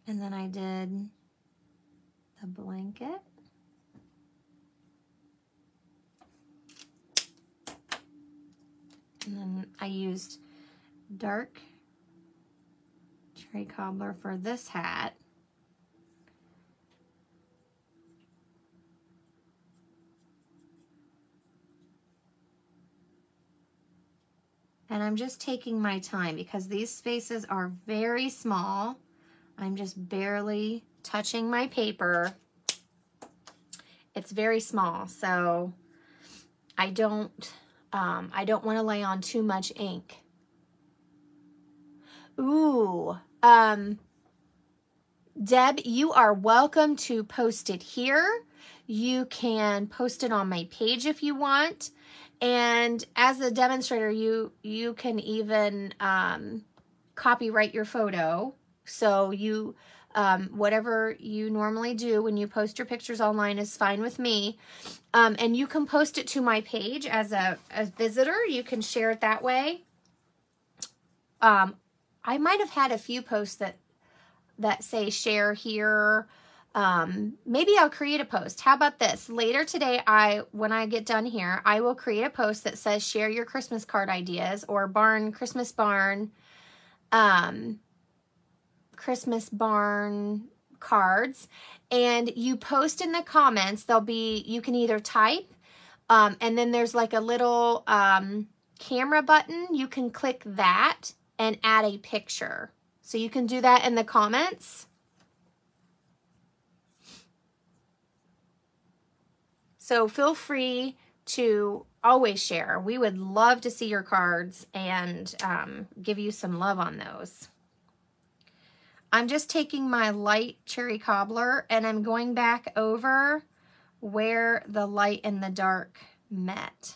[SPEAKER 1] And then I did the blanket. And then I used dark cherry cobbler for this hat. And I'm just taking my time because these spaces are very small. I'm just barely touching my paper. It's very small, so I don't want to lay on too much ink. Ooh, Deb, you are welcome to post it here. You can post it on my page if you want. And as a demonstrator, you can even copyright your photo. So you, whatever you normally do when you post your pictures online is fine with me. And you can post it to my page as a visitor. You can share it that way. I might have had a few posts that say share here. Maybe I'll create a post. How about this? Later today, when I get done here, I will create a post that says share your Christmas card ideas or Christmas barn cards, and you post in the comments. You can either type, and then there's like a little camera button. You can click that and add a picture. So you can do that in the comments. So feel free to always share. We would love to see your cards and give you some love on those. I'm just taking my light cherry cobbler and I'm going back over where the light and the dark met.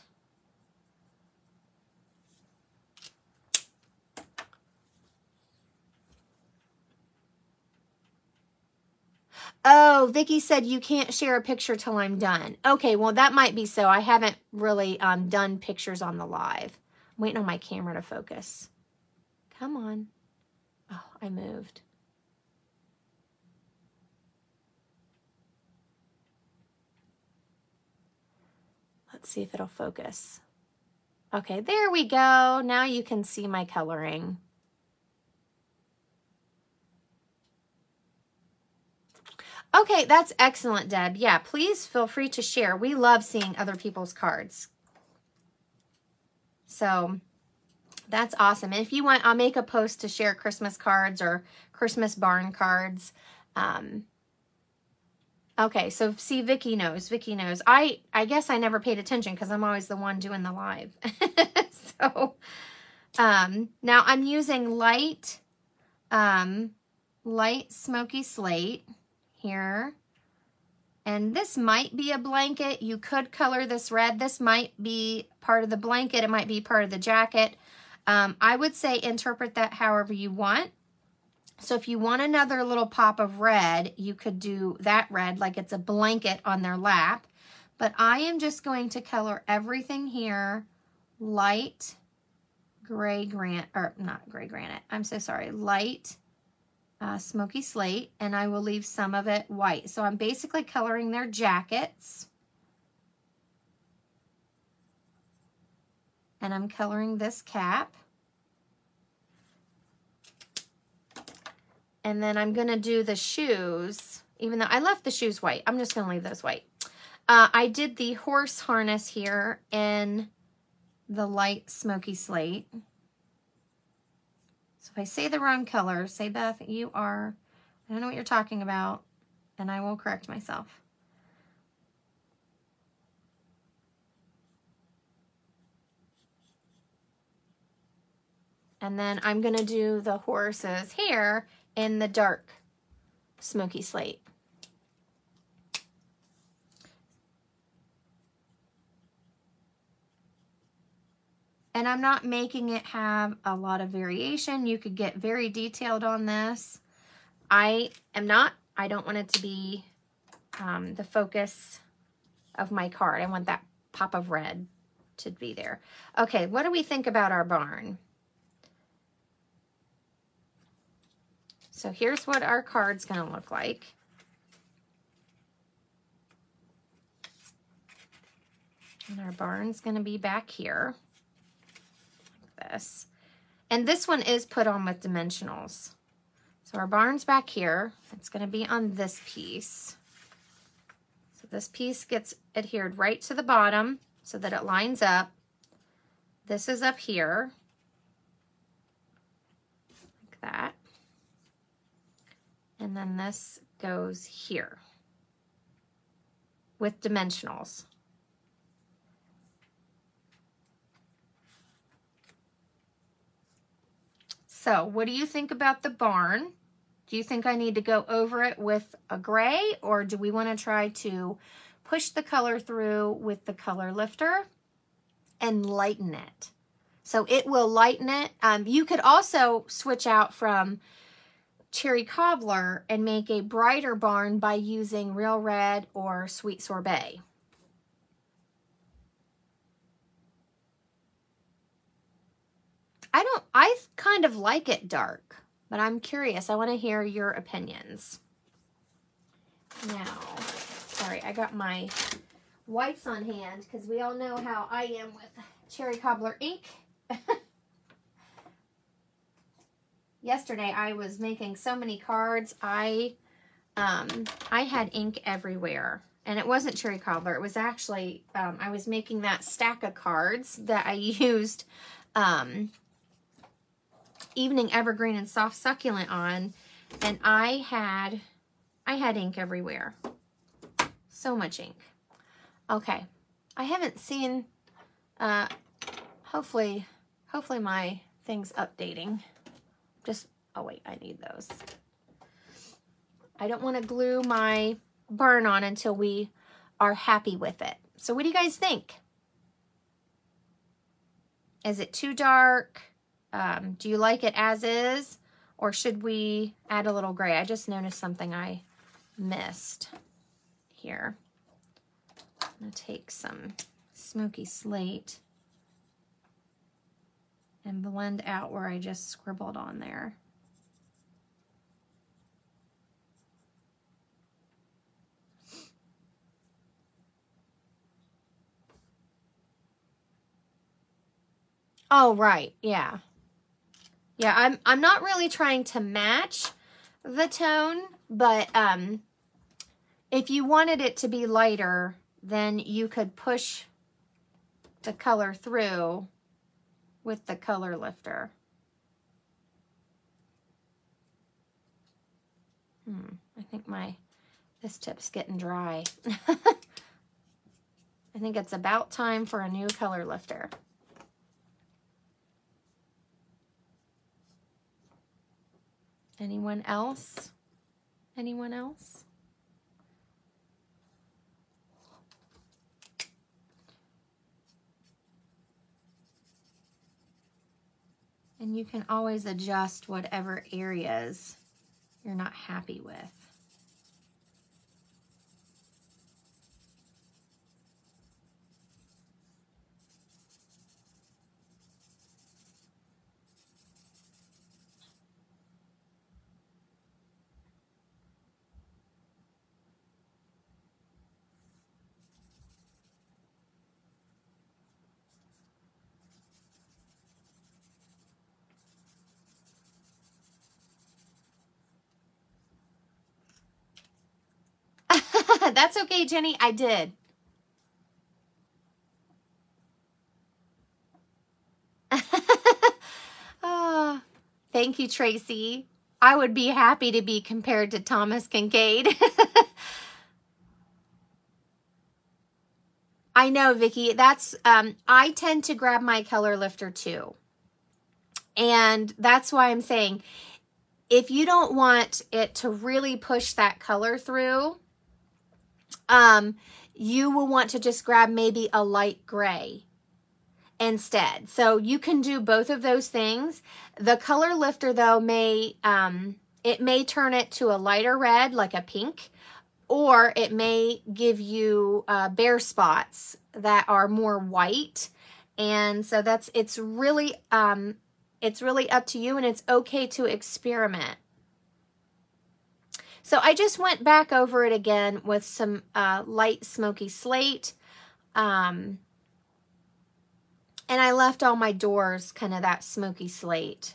[SPEAKER 1] Oh, Vicky said you can't share a picture till I'm done. Okay, well, that might be so. I haven't really done pictures on the live. I'm waiting on my camera to focus. Come on. Oh, I moved. Let's see if it'll focus. Okay, there we go. Now you can see my coloring. Okay, that's excellent, Deb. Yeah, please feel free to share. We love seeing other people's cards. So that's awesome. And if you want, I'll make a post to share Christmas cards or Christmas barn cards. Okay, so see, Vicky knows. Vicky knows. I guess I never paid attention because I'm always the one doing the live. So now I'm using light smoky slate here. And this might be a blanket. You could color this red. This might be part of the blanket. It might be part of the jacket. I would say interpret that however you want. So if you want another little pop of red, you could do that red like it's a blanket on their lap. But I am just going to color everything here light gray granite, or not gray granite, I'm so sorry, light smoky slate, and I will leave some of it white. So I'm basically coloring their jackets. And I'm coloring this cap. And then I'm gonna do the shoes, even though I left the shoes white. I'm just gonna leave those white. I did the horse harness here in the light smoky slate. So if I say the wrong color, say, Beth, I don't know what you're talking about, and I will correct myself. And then I'm gonna do the horse's hair in the dark smoky slate. And I'm not making it have a lot of variation. You could get very detailed on this. I don't want it to be the focus of my card. I want that pop of red to be there. Okay, what do we think about our barn? So here's what our card's gonna look like. And our barn's gonna be back here. This. And this one is put on with dimensionals. So our barn's back here. It's going to be on this piece. So this piece gets adhered right to the bottom so that it lines up. This is up here. Like that. And then this goes here with dimensionals. So what do you think about the barn? Do you think I need to go over it with a gray, or do we want to try to push the color through with the color lifter and lighten it? So it will lighten it. You could also switch out from Cherry Cobbler and make a brighter barn by using Real Red or Sweet Sorbet. I kind of like it dark, but I'm curious. I want to hear your opinions. Now, sorry, I got my whites on hand because we all know how I am with Cherry Cobbler ink. Yesterday, I was making so many cards. I had ink everywhere. And it wasn't Cherry Cobbler. It was actually, I was making that stack of cards that I used Evening Evergreen and Soft Succulent on, and I had ink everywhere. So much ink. Okay, I haven't seen, hopefully my thing's updating. Oh wait, I need those. I don't want to glue my barn on until we are happy with it. So what do you guys think? Is it too dark? Do you like it as is, or should we add a little gray? I just noticed something I missed here. I'm going to take some smoky slate and blend out where I just scribbled on there. Oh, right, yeah. Yeah, I'm not really trying to match the tone, but if you wanted it to be lighter, then you could push the color through with the color lifter. I think this tip's getting dry. I think it's about time for a new color lifter. Anyone else? Anyone else? And you can always adjust whatever areas you're not happy with. That's okay, Jenny. I did. Oh, thank you, Tracy. I would be happy to be compared to Thomas Kincaid. I know, Vicki. That's I tend to grab my color lifter too. And that's why I'm saying, if you don't want it to really push that color through, you will want to just grab maybe a light gray instead. So you can do both of those things. The color lifter though may, it may turn it to a lighter red, like a pink, or it may give you bare spots that are more white. And so it's really up to you, and it's okay to experiment. So I just went back over it again with some light smoky slate. And I left all my doors kind of that smoky slate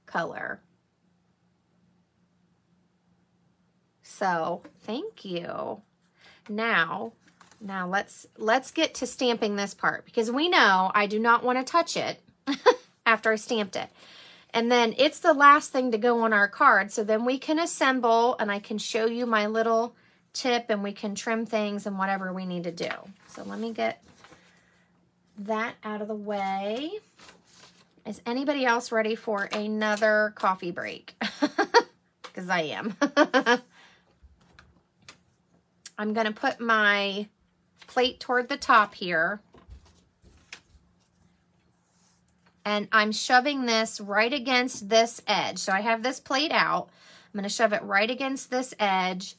[SPEAKER 1] color. So thank you. Now let's get to stamping this part, because we know I do not want to touch it after I stamped it. And then it's the last thing to go on our card. So then we can assemble, and I can show you my little tip, and we can trim things and whatever we need to do. So let me get that out of the way. Is anybody else ready for another coffee break? Because I am. I'm going to put my plate toward the top here. And I'm shoving this right against this edge. So I have this plate out. I'm going to shove it right against this edge,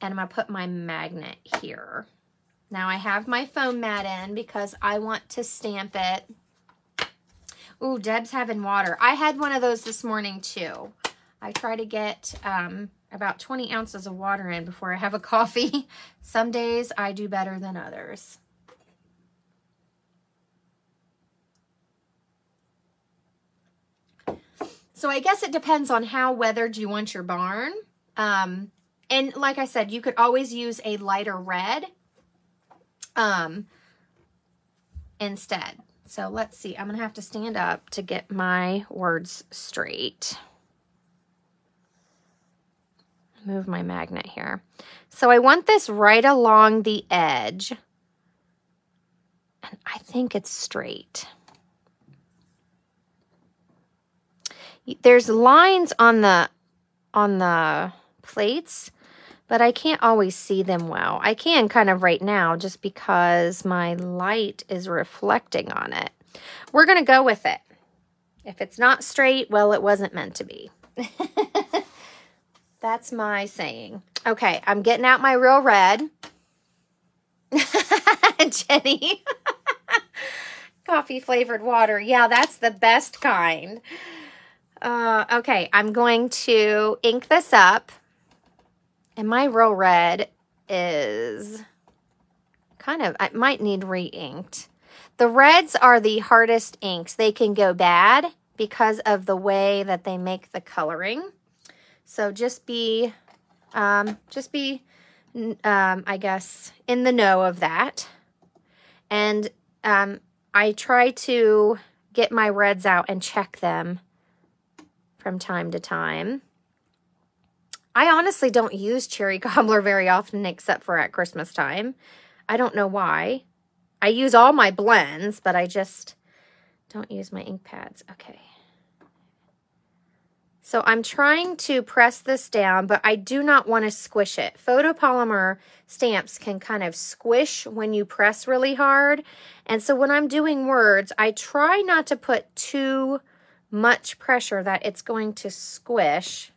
[SPEAKER 1] and I'm going to put my magnet here. Now I have my foam mat in because I want to stamp it. Ooh, Deb's having water. I had one of those this morning too. I try to get about 20 ounces of water in before I have a coffee. Some days I do better than others. So I guess it depends on how weathered you want your barn. And like I said, you could always use a lighter red instead. So let's see. I'm going to have to stand up to get my words straight. Move my magnet here. So I want this right along the edge. And I think it's straight. There's lines on the plates, but I can't always see them well. I can kind of right now just because my light is reflecting on it. We're going to go with it. If it's not straight, well, it wasn't meant to be. That's my saying. Okay, I'm getting out my real red. Jenny. Coffee flavored water. Yeah, that's the best kind. Okay, I'm going to ink this up. And my real red is kind of, I might need re-inked. The reds are the hardest inks. They can go bad because of the way that they make the coloring. So just be, I guess, in the know of that. And I try to get my reds out and check them from time to time. I honestly don't use cherry cobbler very often except for at Christmas time. I don't know why. I use all my blends, but I just don't use my ink pads. Okay. So I'm trying to press this down, but I do not want to squish it. Photopolymer stamps can kind of squish when you press really hard. And so when I'm doing words, I try not to put too much pressure that it's going to squish.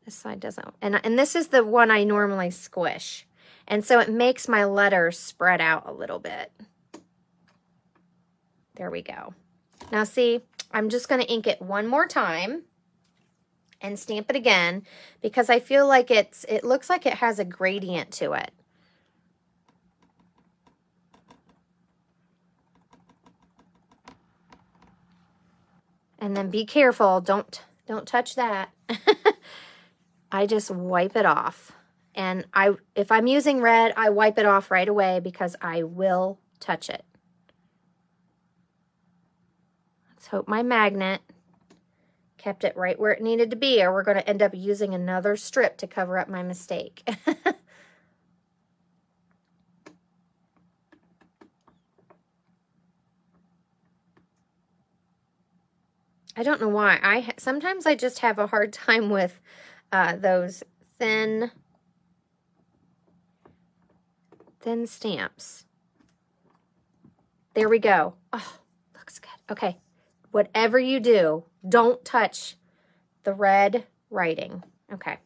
[SPEAKER 1] This side doesn't. And this is the one I normally squish. And so it makes my letters spread out a little bit. There we go. Now see, I'm just going to ink it one more time and stamp it again because I feel like it looks like it has a gradient to it. And then be careful, don't touch that. I just wipe it off. And if I'm using red, I wipe it off right away because I will touch it. Let's hope my magnet kept it right where it needed to be, or we're going to end up using another strip to cover up my mistake. I don't know why. Sometimes I just have a hard time with those thin stamps. There we go. Oh, looks good. Okay. Whatever you do, don't touch the red writing. Okay.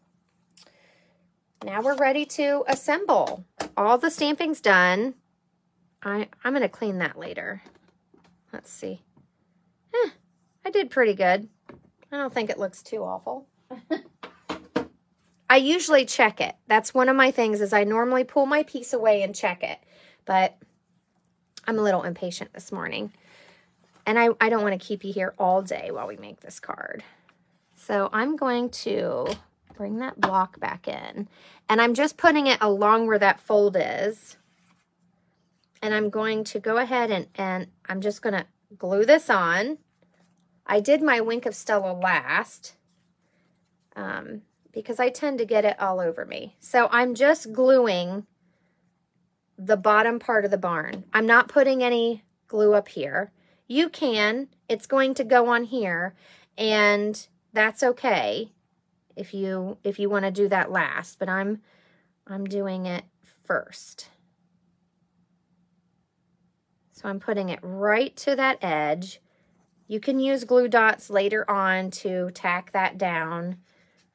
[SPEAKER 1] Now we're ready to assemble. All the stamping's done. I'm going to clean that later. Let's see. I did pretty good. I don't think it looks too awful. I usually check it. That's one of my things is I normally pull my piece away and check it. But I'm a little impatient this morning. And I don't want to keep you here all day while we make this card. So I'm going to bring that block back in. And I'm just putting it along where that fold is. And I'm going to go ahead and I'm just going to glue this on. I did my Wink of Stella last because I tend to get it all over me. So I'm just gluing the bottom part of the barn. I'm not putting any glue up here. You can. It's going to go on here, and that's okay if you want to do that last, but I'm doing it first. So I'm putting it right to that edge. You can use glue dots later on to tack that down.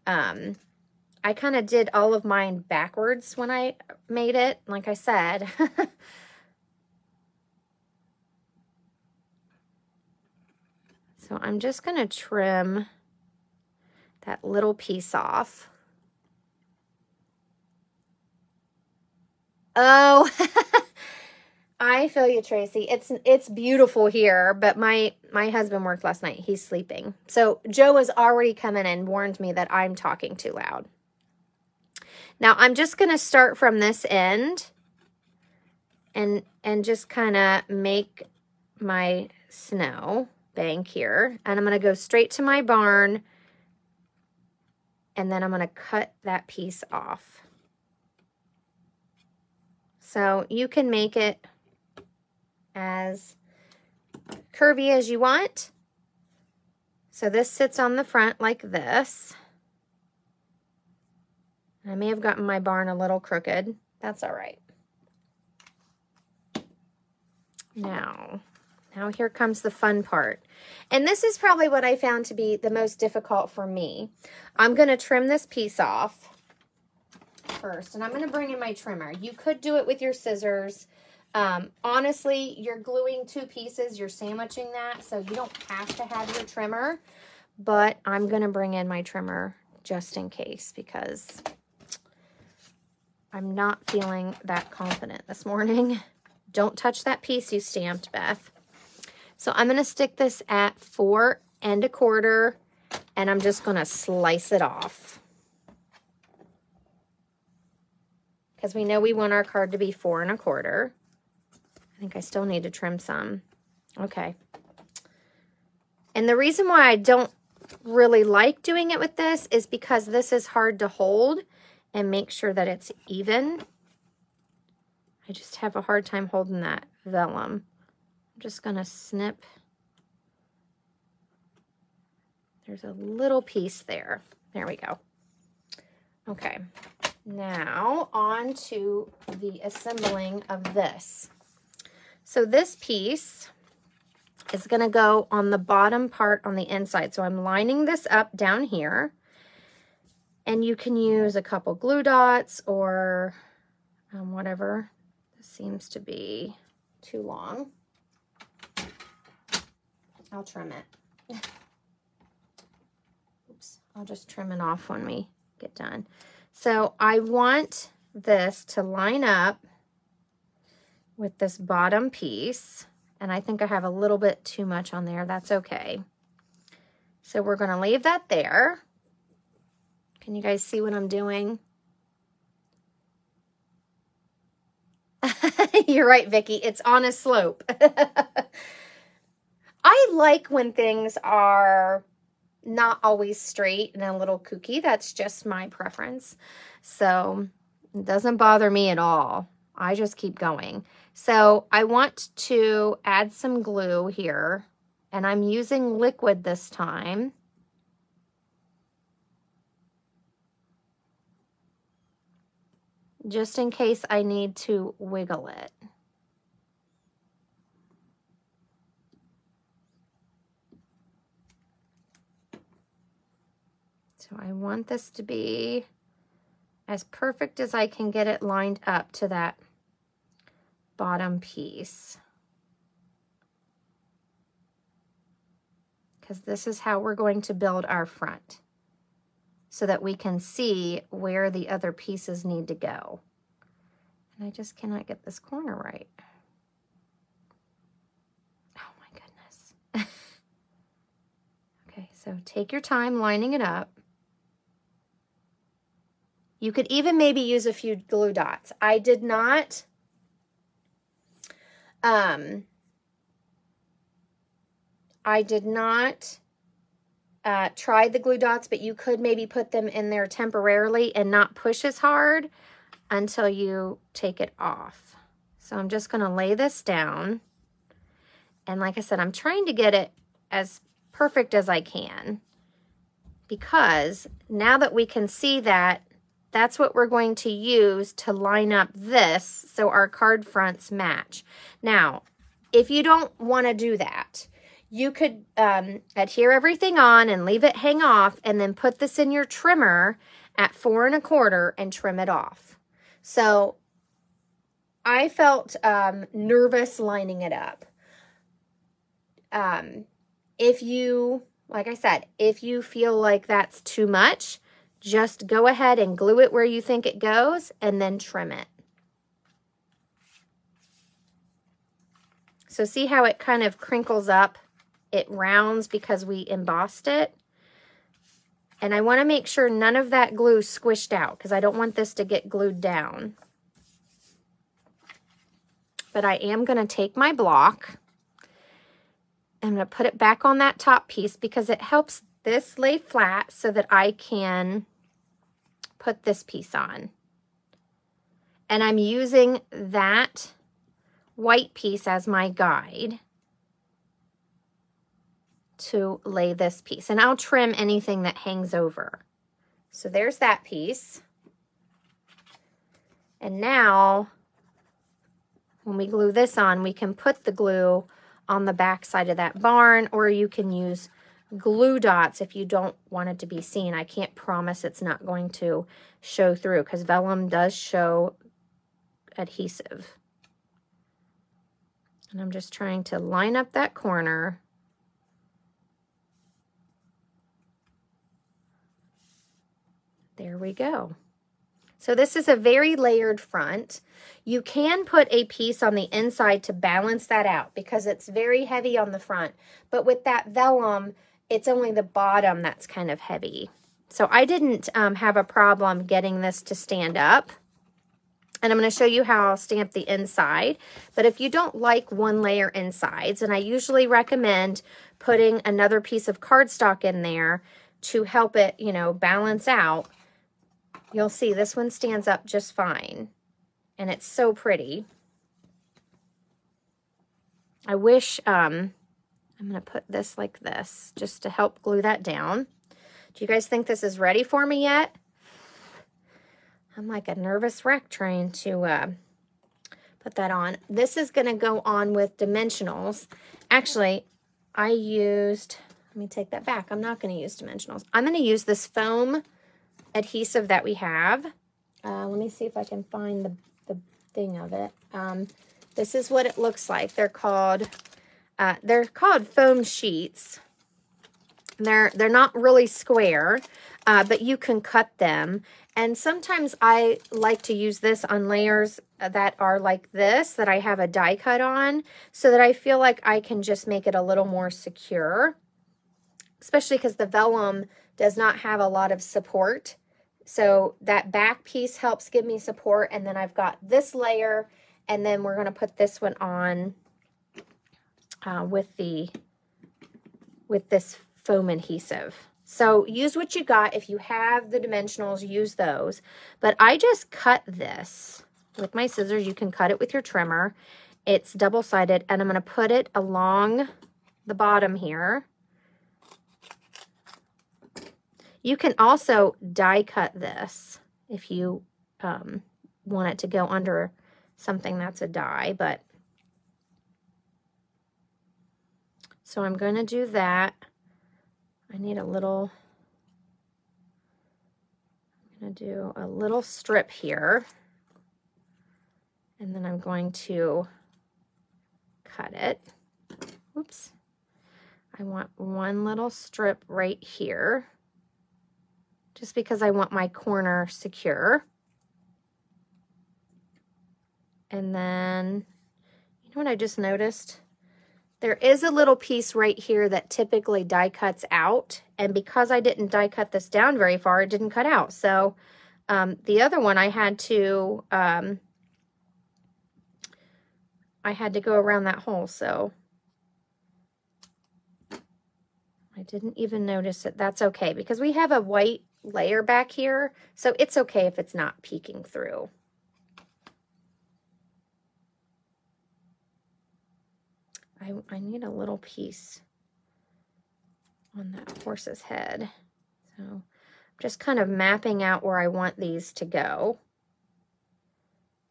[SPEAKER 1] I kind of did all of mine backwards when I made it, like I said. So I'm just going to trim that little piece off. Oh, I feel you, Tracy. It's beautiful here, but my husband worked last night. He's sleeping. So Joe has already come in and warned me that I'm talking too loud. Now I'm just going to start from this end and just kind of make my snow bank here. And I'm going to go straight to my barn, and then I'm going to cut that piece off. So you can make it as curvy as you want. So this sits on the front like this. I may have gotten my barn a little crooked. That's all right. Now here comes the fun part. And this is probably what I found to be the most difficult for me. I'm going to trim this piece off first, and I'm going to bring in my trimmer. You could do it with your scissors. Honestly, you're gluing two pieces, you're sandwiching that, so you don't have to have your trimmer, but I'm going to bring in my trimmer just in case because I'm not feeling that confident this morning. Don't touch that piece you stamped, Beth. So I'm going to stick this at 4 1/4, and I'm just going to slice it off. Because we know we want our card to be 4 1/4. I think I still need to trim some. Okay. And the reason why I don't really like doing it with this is because this is hard to hold and make sure that it's even. I just have a hard time holding that vellum. I'm just going to snip. There's a little piece there. There we go. Okay. Now on to the assembling of this. So this piece is going to go on the bottom part on the inside. So I'm lining this up down here. And you can use a couple glue dots or whatever. This seems to be too long. I'll trim it. Oops, I'll just trim it off when we get done. So I want this to line up with this bottom piece. And I think I have a little bit too much on there. That's okay. So we're going to leave that there. Can you guys see what I'm doing? You're right, Vicki. It's on a slope. I like when things are not always straight and a little kooky. That's just my preference. So it doesn't bother me at all. I just keep going. So I want to add some glue here, and I'm using liquid this time. Just in case I need to wiggle it. So I want this to be as perfect as I can get it lined up to that bottom piece. Because this is how we're going to build our front, so that we can see where the other pieces need to go. And I just cannot get this corner right. Oh my goodness. Okay, so take your time lining it up. You could even maybe use a few glue dots. I did not try the glue dots, but you could maybe put them in there temporarily and not push as hard until you take it off. So I'm just going to lay this down. And like I said, I'm trying to get it as perfect as I can, because now that we can see that, that's what we're going to use to line up this so our card fronts match. Now, if you don't want to do that, you could adhere everything on and leave it hang off, and then put this in your trimmer at 4 1/4 and trim it off. So I felt nervous lining it up. If you, like I said, if you feel like that's too much, just go ahead and glue it where you think it goes and then trim it. So see how it kind of crinkles up? It rounds because we embossed it. And I want to make sure none of that glue squished out, because I don't want this to get glued down. But I am going to take my block. I'm going to put it back on that top piece because it helps this lay flat so that I can put this piece on. And I'm using that white piece as my guide to lay this piece. And I'll trim anything that hangs over. So there's that piece. And now, when we glue this on, we can put the glue on the back side of that barn, or you can use glue dots if you don't want it to be seen. I can't promise it's not going to show through, because vellum does show adhesive. And I'm just trying to line up that corner. There we go. So this is a very layered front. You can put a piece on the inside to balance that out because it's very heavy on the front. But with that vellum, it's only the bottom that's kind of heavy. So I didn't have a problem getting this to stand up. And I'm going to show you how I'll stamp the inside. But if you don't like one layer insides, and I usually recommend putting another piece of cardstock in there to help it, you know, balance out, you'll see this one stands up just fine. And it's so pretty. I wish, I'm going to put this like this just to help glue that down. Do you guys think this is ready for me yet? I'm like a nervous wreck trying to put that on. This is going to go on with dimensionals. Actually, I used, let me take that back. I'm not going to use dimensionals. I'm going to use this foam adhesive that we have. Let me see if I can find the thing of it. This is what it looks like. They're called foam sheets. They're not really square, but you can cut them. And sometimes I like to use this on layers that are like this, that I have a die cut on, so that I feel like I can just make it a little more secure, especially because the vellum does not have a lot of support. So that back piece helps give me support. And then I've got this layer, and then we're going to put this one on with this foam adhesive. So use what you got. If you have the dimensionals, use those. But I just cut this with my scissors. You can cut it with your trimmer. It's double-sided, and I'm going to put it along the bottom here. You can also die cut this if you want it to go under something that's a die. But so I'm going to do that. I need a little, I'm going to do a little strip here, and then I'm going to cut it. Oops. I want one little strip right here, just because I want my corner secure. And then, you know what I just noticed? There is a little piece right here that typically die cuts out, and because I didn't die cut this down very far, it didn't cut out. So the other one I had to go around that hole, so I didn't even notice it. That's okay, because we have a white layer back here, so it's okay if it's not peeking through. I need a little piece on that horse's head. So I'm just kind of mapping out where I want these to go.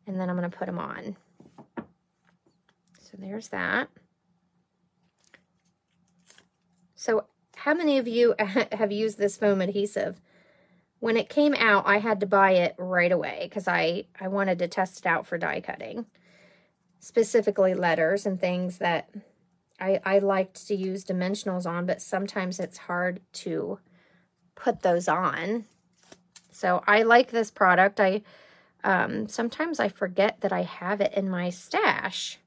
[SPEAKER 1] And then I'm going to put them on. So there's that. So how many of you have used this foam adhesive? When it came out, I had to buy it right away because I wanted to test it out for die cutting. Specifically letters and things that I liked to use dimensionals on, but sometimes it's hard to put those on. So I like this product. Sometimes I forget that I have it in my stash,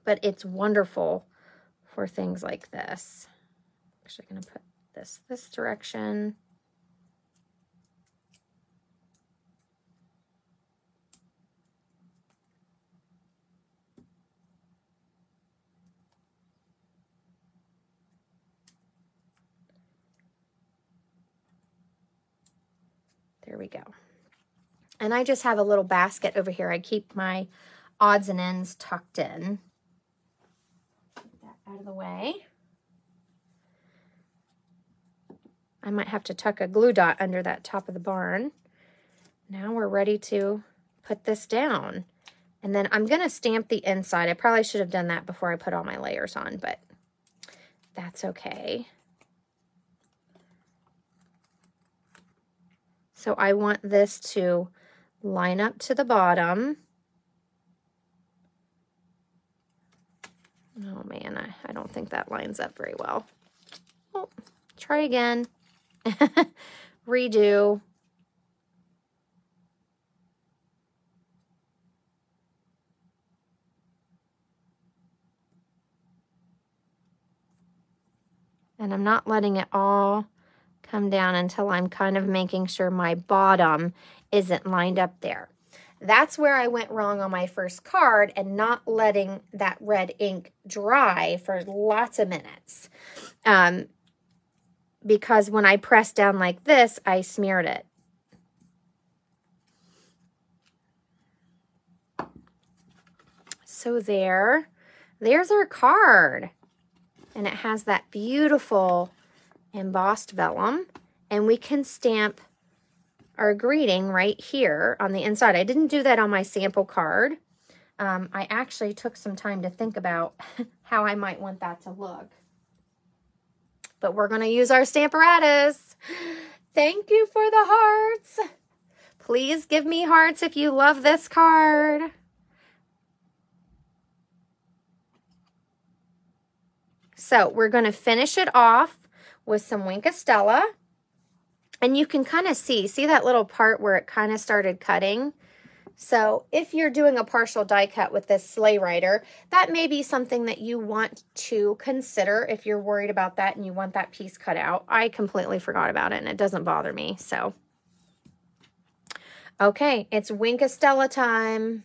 [SPEAKER 1] but it's wonderful for things like this. I'm actually going to put this direction. There we go. And I just have a little basket over here. I keep my odds and ends tucked in. Get that out of the way. I might have to tuck a glue dot under that top of the barn. Now we're ready to put this down. And then I'm going to stamp the inside. I probably should have done that before I put all my layers on, but that's okay. So I want this to line up to the bottom. Oh man, I don't think that lines up very well. Oh, try again. Redo. And I'm not letting it all come down until I'm kind of making sure my bottom isn't lined up there. That's where I went wrong on my first card, and not letting that red ink dry for lots of minutes. Because when I pressed down like this, I smeared it. So there's our card. And it has that beautiful embossed vellum, and we can stamp our greeting right here on the inside. I didn't do that on my sample card. I actually took some time to think about how I might want that to look. But we're going to use our Stamparatus. Thank you for the hearts. Please give me hearts if you love this card. So we're going to finish it off with some Wink of Stella. And you can kind of see that little part where it kind of started cutting? So if you're doing a partial die cut with this Sleigh Rider, that may be something that you want to consider if you're worried about that and you want that piece cut out. I completely forgot about it and it doesn't bother me. So, okay, it's Wink of Stella time.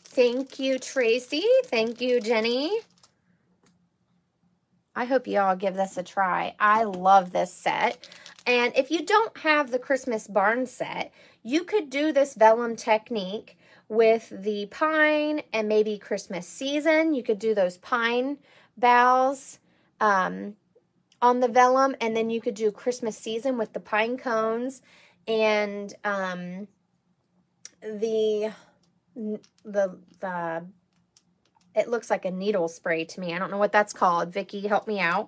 [SPEAKER 1] Thank you, Tracy. Thank you, Jenny. I hope you all give this a try. I love this set. And if you don't have the Christmas barn set, you could do this vellum technique with the pine and maybe Christmas season. You could do those pine boughs on the vellum, and then you could do Christmas season with the pine cones and it looks like a needle spray to me. I don't know what that's called. Vicki, help me out.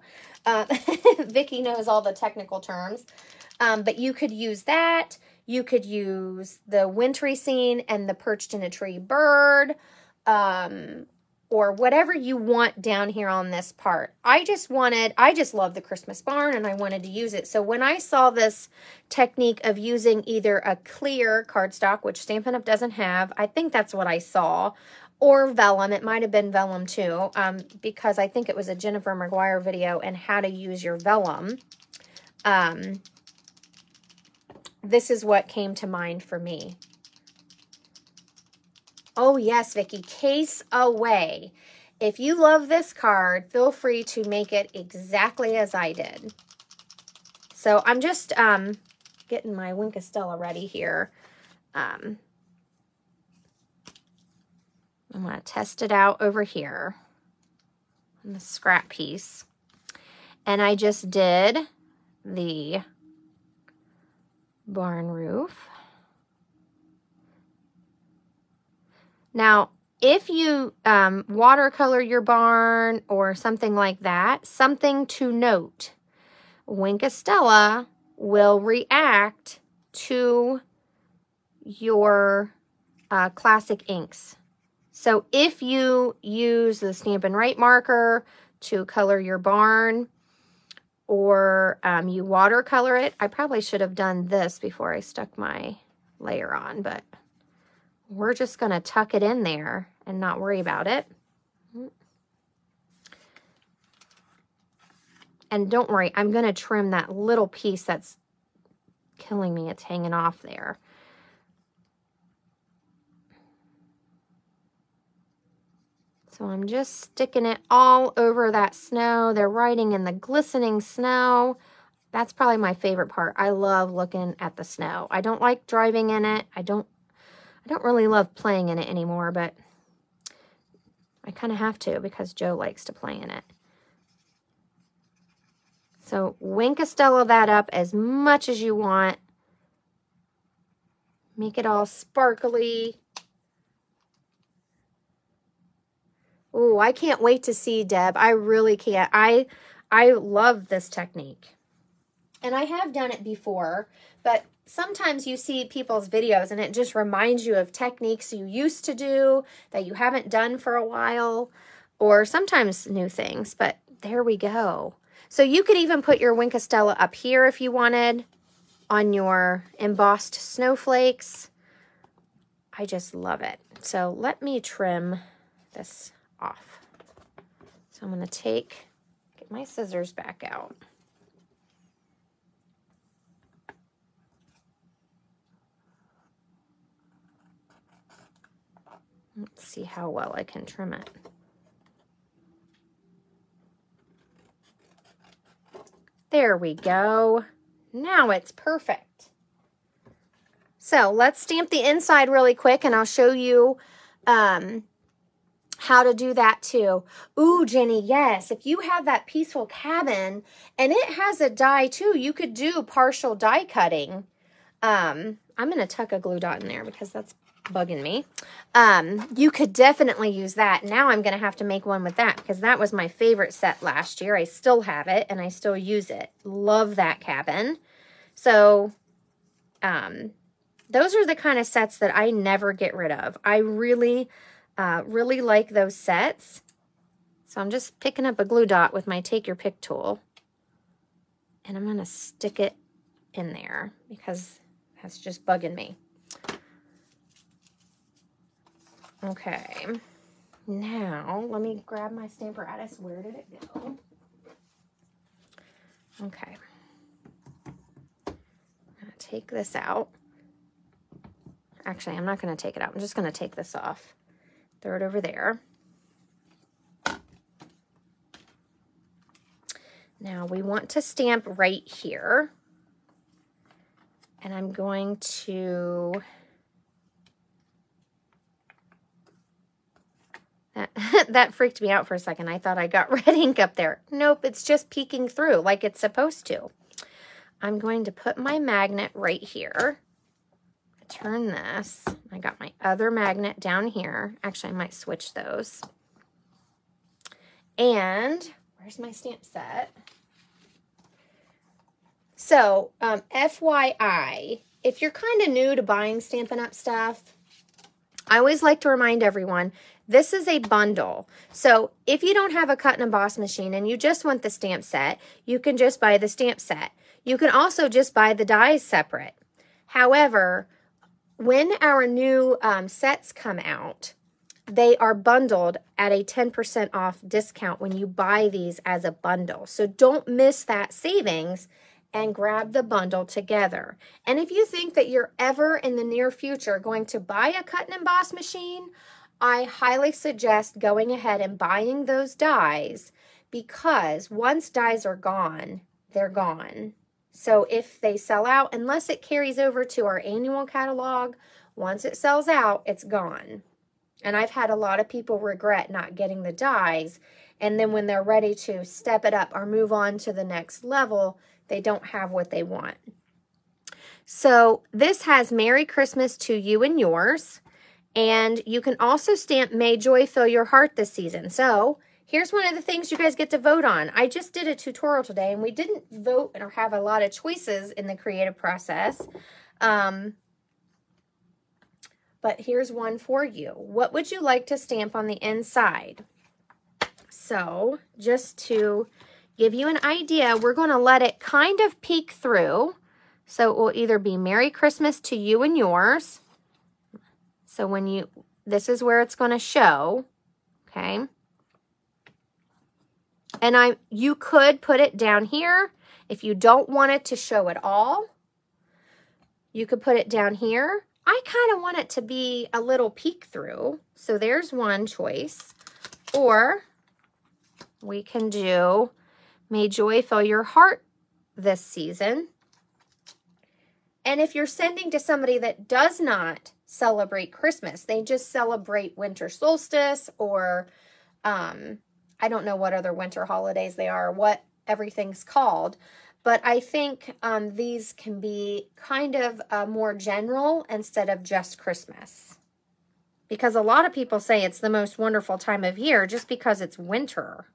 [SPEAKER 1] Vicki knows all the technical terms. But you could use that. You could use the wintry scene and the perched in a tree bird, or whatever you want down here on this part. I just love the Christmas barn and I wanted to use it. So when I saw this technique of using either a clear cardstock, which Stampin' Up! Doesn't have, I think that's what I saw, or vellum. It might have been vellum too, because I think it was a Jennifer McGuire video and how to use your vellum. This is what came to mind for me. Oh yes, Vicki, case away. If you love this card, feel free to make it exactly as I did. So I'm just getting my Wink of Stella ready here. I'm going to test it out over here on the scrap piece. And I just did the barn roof. Now, if you watercolor your barn or something like that, something to note, Wink of Stella will react to your classic inks. So if you use the Stampin' Write marker to color your barn, or you watercolor it, I probably should have done this before I stuck my layer on, but we're just going to tuck it in there and not worry about it. And don't worry, I'm going to trim that little piece that's killing me. It's hanging off there. So I'm just sticking it all over that snow. They're riding in the glistening snow. That's probably my favorite part. I love looking at the snow. I don't like driving in it. I don't really love playing in it anymore, but I kind of have to because Joe likes to play in it. So Wink of Stella that up as much as you want. Make it all sparkly. Oh, I can't wait to see, Deb. I really can't. I love this technique. And I have done it before, but sometimes you see people's videos and it just reminds you of techniques you used to do that you haven't done for a while, or sometimes new things, but there we go. So you could even put your Wink of Stella up here if you wanted on your embossed snowflakes. I just love it. So let me trim this off. So I'm going to get my scissors back out. Let's see how well I can trim it. There we go. Now it's perfect. So let's stamp the inside really quick and I'll show you how to do that too. Ooh, Jenny, yes. If you have that Peaceful Cabin and it has a die too, you could do partial die cutting. I'm going to tuck a glue dot in there because that's bugging me. You could definitely use that. Now I'm going to have to make one with that because that was my favorite set last year. I still have it and I still use it. Love that cabin. So, those are the kind of sets that I never get rid of. I really, really like those sets. So I'm just picking up a glue dot with my Take Your Pick tool. And I'm going to stick it in there because that's just bugging me. Okay. Now, let me grab my Stamparatus. Where did it go? Okay. I'm going to take this out. Actually, I'm not going to take it out. I'm just going to take this off. Throw it over there. Now we want to stamp right here. And I'm going to... That freaked me out for a second. I thought I got red ink up there. Nope, it's just peeking through like it's supposed to. I'm going to put my magnet right here. Turn this. I got my other magnet down here. Actually, I might switch those. And where's my stamp set? So, FYI, if you're kind of new to buying Stampin' Up! Stuff, I always like to remind everyone, this is a bundle. So if you don't have a cut and emboss machine and you just want the stamp set, you can just buy the stamp set. You can also just buy the dies separate. However, when our new sets come out, they are bundled at a 10% off discount when you buy these as a bundle. So don't miss that savings and grab the bundle together. And if you think that you're ever in the near future going to buy a cut and emboss machine, I highly suggest going ahead and buying those dies because once dies are gone, they're gone. So if they sell out, unless it carries over to our annual catalog, once it sells out, it's gone. And I've had a lot of people regret not getting the dies, and then when they're ready to step it up or move on to the next level, they don't have what they want. So this has Merry Christmas to you and yours. And you can also stamp May Joy Fill Your Heart this season. So here's one of the things you guys get to vote on. I just did a tutorial today and we didn't vote or have a lot of choices in the creative process. But here's one for you. What would you like to stamp on the inside? So just to give you an idea, we're going to let it kind of peek through. So it will either be Merry Christmas to you and yours. So when you, this is where it's going to show, okay? And you could put it down here. If you don't want it to show at all, you could put it down here. I kind of want it to be a little peek through. So there's one choice. Or we can do May Joy Fill Your Heart this season. And if you're sending to somebody that does not celebrate Christmas, they just celebrate winter solstice or I don't know what other winter holidays they are, what everything's called. But I think these can be kind of more general instead of just Christmas. Because a lot of people say it's the most wonderful time of year just because it's winter.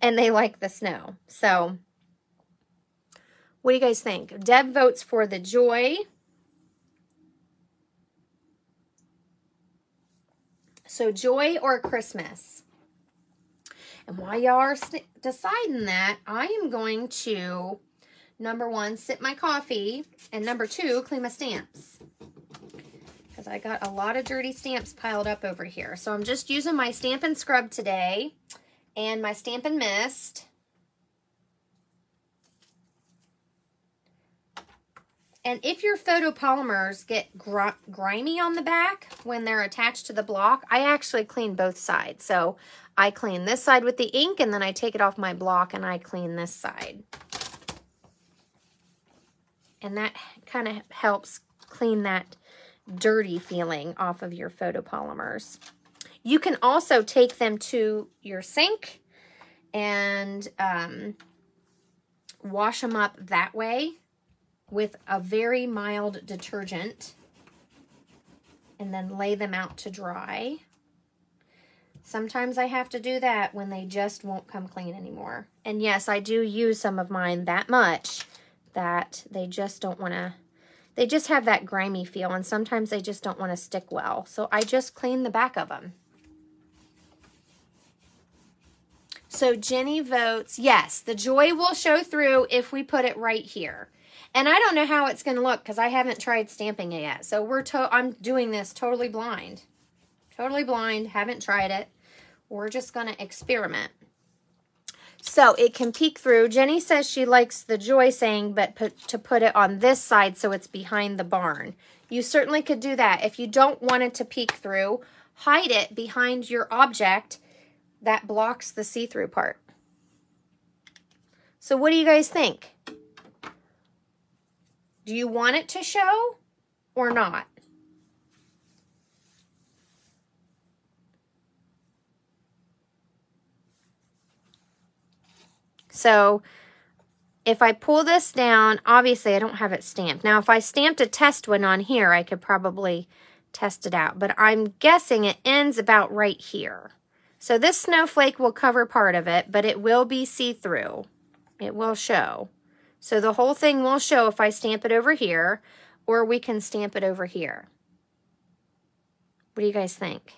[SPEAKER 1] And they like the snow. So what do you guys think? Deb votes for the Joy. So Joy or Christmas? And while y'all are deciding that, I am going to, number one, sip my coffee, and number two, clean my stamps. Because I got a lot of dirty stamps piled up over here. So I'm just using my Stampin' Scrub today and my Stampin' Mist. And if your photopolymers get grimy on the back when they're attached to the block, I actually clean both sides. So I clean this side with the ink, and then I take it off my block and I clean this side. And that kind of helps clean that dirty feeling off of your photopolymers. You can also take them to your sink and wash them up that way with a very mild detergent. and then lay them out to dry. Sometimes I have to do that when they just won't come clean anymore. And yes, I do use some of mine that much that they just don't want to, they just have that grimy feel, and sometimes they just don't want to stick well. So I just clean the back of them. So Jenny votes, yes, the joy will show through if we put it right here. And I don't know how it's going to look because I haven't tried stamping it yet. So I'm doing this totally blind. Totally blind, haven't tried it. We're just going to experiment. So it can peek through. Jenny says she likes the joy saying, but to put it on this side so it's behind the barn. You certainly could do that. If you don't want it to peek through, hide it behind your object that blocks the see-through part. So what do you guys think? Do you want it to show or not? So if I pull this down, obviously I don't have it stamped. Now, if I stamped a test one on here, I could probably test it out. But I'm guessing it ends about right here. So this snowflake will cover part of it, but it will be see-through. It will show. So the whole thing will show if I stamp it over here, or we can stamp it over here. What do you guys think?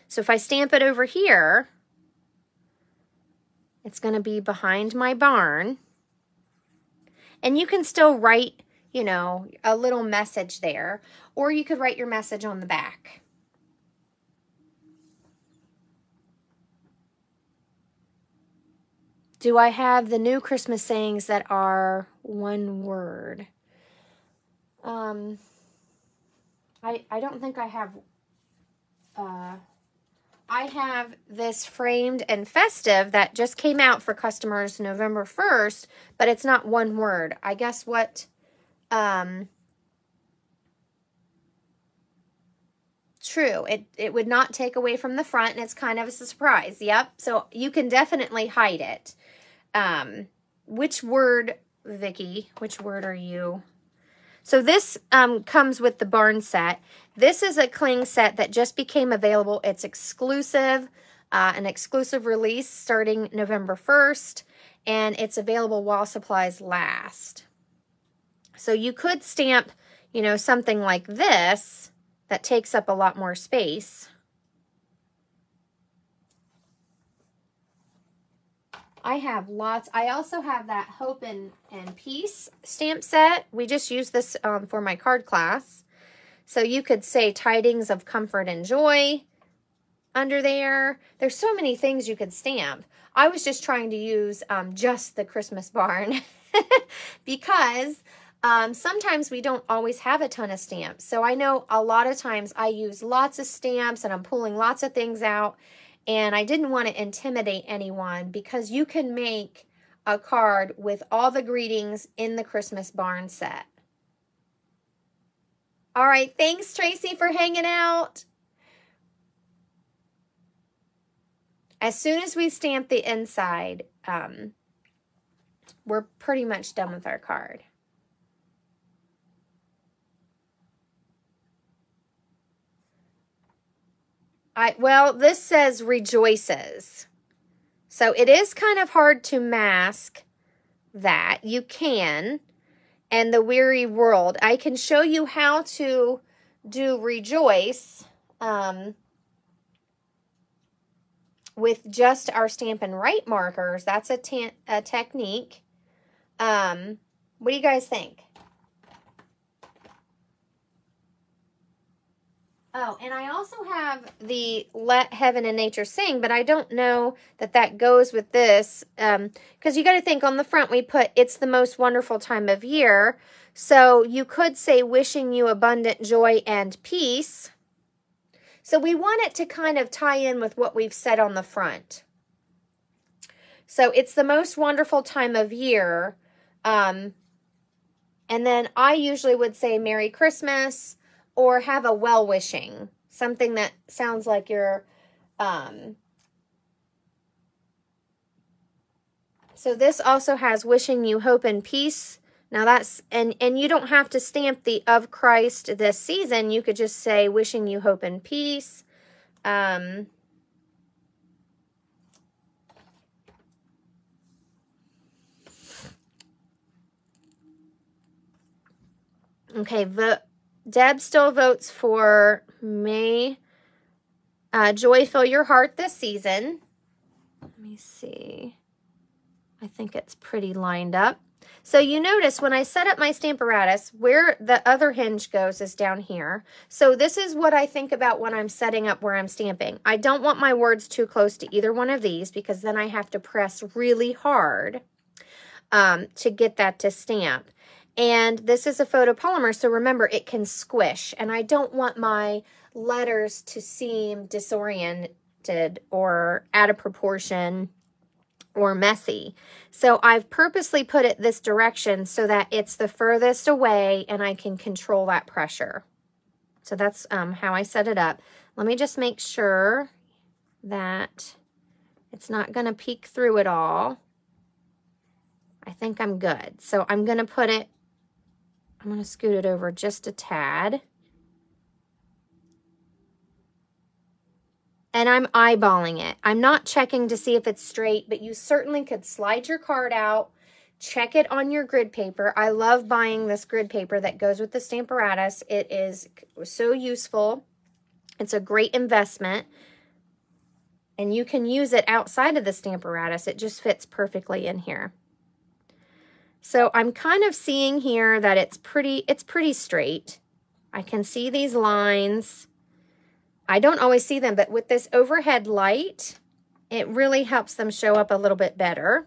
[SPEAKER 1] So if I stamp it over here, it's going to be behind my barn. And you can still write, you know, a little message there, or you could write your message on the back. Do I have the new Christmas sayings that are one word? I don't think I have. I have this framed and festive that just came out for customers November 1st, but it's not one word. I guess what, true, it would not take away from the front, and it's kind of a surprise. Yep, so you can definitely hide it. Which word, Vicki, which word are you? So this comes with the barn set. This is a cling set that just became available. It's exclusive, an exclusive release starting November 1st, and it's available while supplies last. So you could stamp, you know, something like this that takes up a lot more space. I have lots. I also have that Hope and Peace stamp set. We just used this for my card class. So you could say tidings of comfort and joy under there. There's so many things you could stamp. I was just trying to use just the Christmas barn because sometimes we don't always have a ton of stamps. So I know a lot of times I use lots of stamps and I'm pulling lots of things out. And I didn't want to intimidate anyone because you can make a card with all the greetings in the Christmas barn set. All right, thanks, Tracy, for hanging out. As soon as we stamp the inside, we're pretty much done with our card. Well, this says rejoices. So it is kind of hard to mask that. You can. And the weary world. I can show you how to do rejoice with just our Stampin' Write markers. That's a technique. What do you guys think? Oh, and I also have the Let Heaven and Nature Sing, but I don't know that that goes with this. Because you got to think on the front we put, it's the most wonderful time of year. So you could say, wishing you abundant joy and peace. So we want it to kind of tie in with what we've said on the front. So it's the most wonderful time of year. And then I usually would say Merry Christmas, or have a well-wishing, something that sounds like you're, so this also has wishing you hope and peace Now that's, and you don't have to stamp the of Christ this season. You could just say, wishing you hope and peace. Okay, Deb still votes for May Joy Fill Your Heart this season. Let me see. I think it's pretty lined up. So you notice when I set up my Stamparatus, where the other hinge goes is down here. So this is what I think about when I'm setting up where I'm stamping. I don't want my words too close to either one of these because then I have to press really hard to get that to stamp. And this is a photopolymer, so remember, it can squish. And I don't want my letters to seem disoriented or out of proportion or messy. So I've purposely put it this direction so that it's the furthest away and I can control that pressure. So that's how I set it up. Let me just make sure that it's not going to peek through it all. I think I'm good. So I'm going to put it, I'm going to scoot it over just a tad. And I'm eyeballing it. I'm not checking to see if it's straight, but you certainly could slide your card out, check it on your grid paper. I love buying this grid paper that goes with the Stamparatus. It is so useful. It's a great investment. And you can use it outside of the Stamparatus. It just fits perfectly in here. So I'm kind of seeing here that it's pretty straight. I can see these lines. I don't always see them, but with this overhead light, it really helps them show up a little bit better.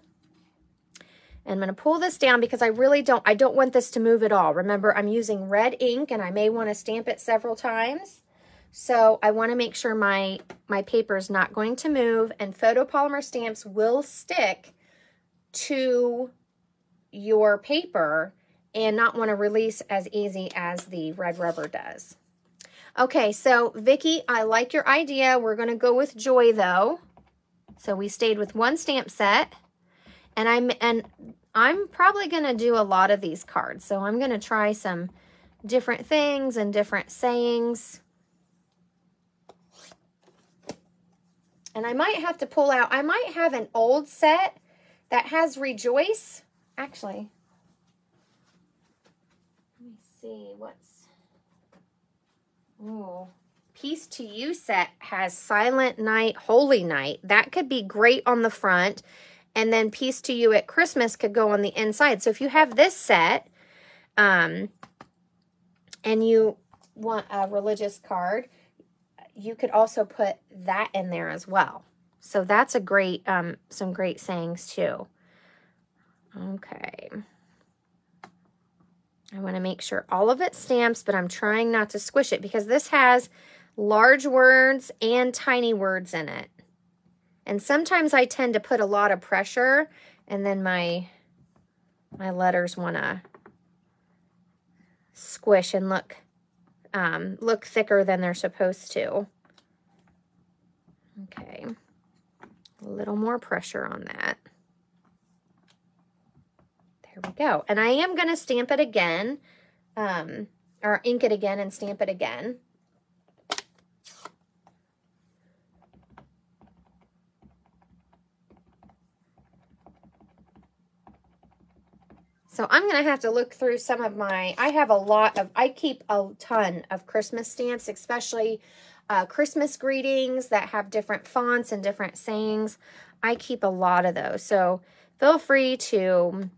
[SPEAKER 1] And I'm going to pull this down because I don't want this to move at all. Remember, I'm using red ink and I may want to stamp it several times. So I want to make sure my paper is not going to move, and photopolymer stamps will stick to your paper and not want to release as easy as the red rubber does. Okay, so Vicki, I like your idea. We're going to go with Joy though. So we stayed with one stamp set, and I'm probably going to do a lot of these cards. So I'm going to try some different things and different sayings. And I might have to pull out, I might have an old set that has Rejoice. Actually, let me see what's, ooh, Peace to You set has Silent Night, Holy Night. That could be great on the front. And then Peace to You at Christmas could go on the inside. So if you have this set, and you want a religious card, you could also put that in there as well. So that's a great, some great sayings too. Okay. I want to make sure all of it stamps, but I'm trying not to squish it because this has large words and tiny words in it. And sometimes I tend to put a lot of pressure and then my letters want to squish and look thicker than they're supposed to. Okay. A little more pressure on that. There we go. And I am going to stamp it again, or ink it again and stamp it again. So I'm going to have to look through some of my, I keep a ton of Christmas stamps, especially Christmas greetings that have different fonts and different sayings. I keep a lot of those. So feel free to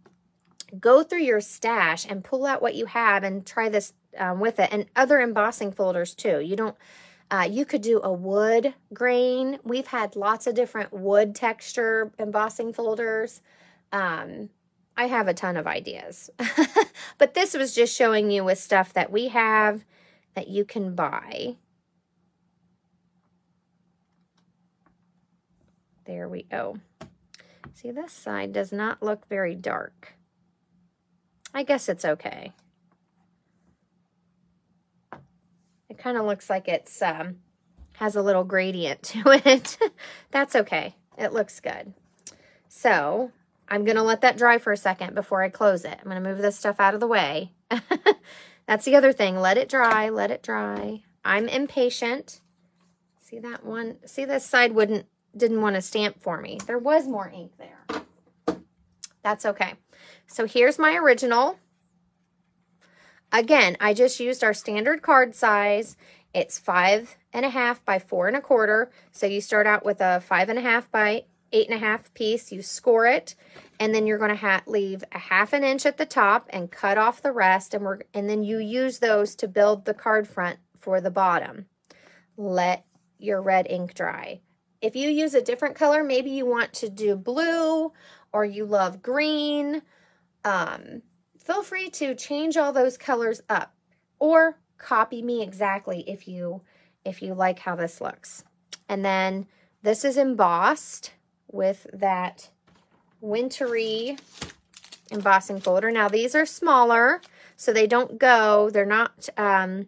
[SPEAKER 1] go through your stash and pull out what you have and try this with it, and other embossing folders too. You could do a wood grain. We've had lots of different wood texture embossing folders. I have a ton of ideas, but this was just showing you with stuff that we have that you can buy. There we go. See, this side does not look very dark. I guess it's okay. It kind of looks like it's has a little gradient to it. That's okay. It looks good. So I'm going to let that dry for a second before I close it. I'm going to move this stuff out of the way. That's the other thing. Let it dry. Let it dry. I'm impatient. See that one? See, this side didn't want to stamp for me. There was more ink there. That's okay. So here's my original. Again, I just used our standard card size. It's 5.5 by 4 1/4. So you start out with a 5.5 by 8.5 piece. You score it, and then you're going to leave a 1/2 inch at the top and cut off the rest. And then you use those to build the card front for the bottom. Let your red ink dry. If you use a different color, maybe you want to do blue or you love green, feel free to change all those colors up or copy me exactly if you like how this looks. And then this is embossed with that wintry embossing folder. Now these are smaller, so they don't go. They're not 4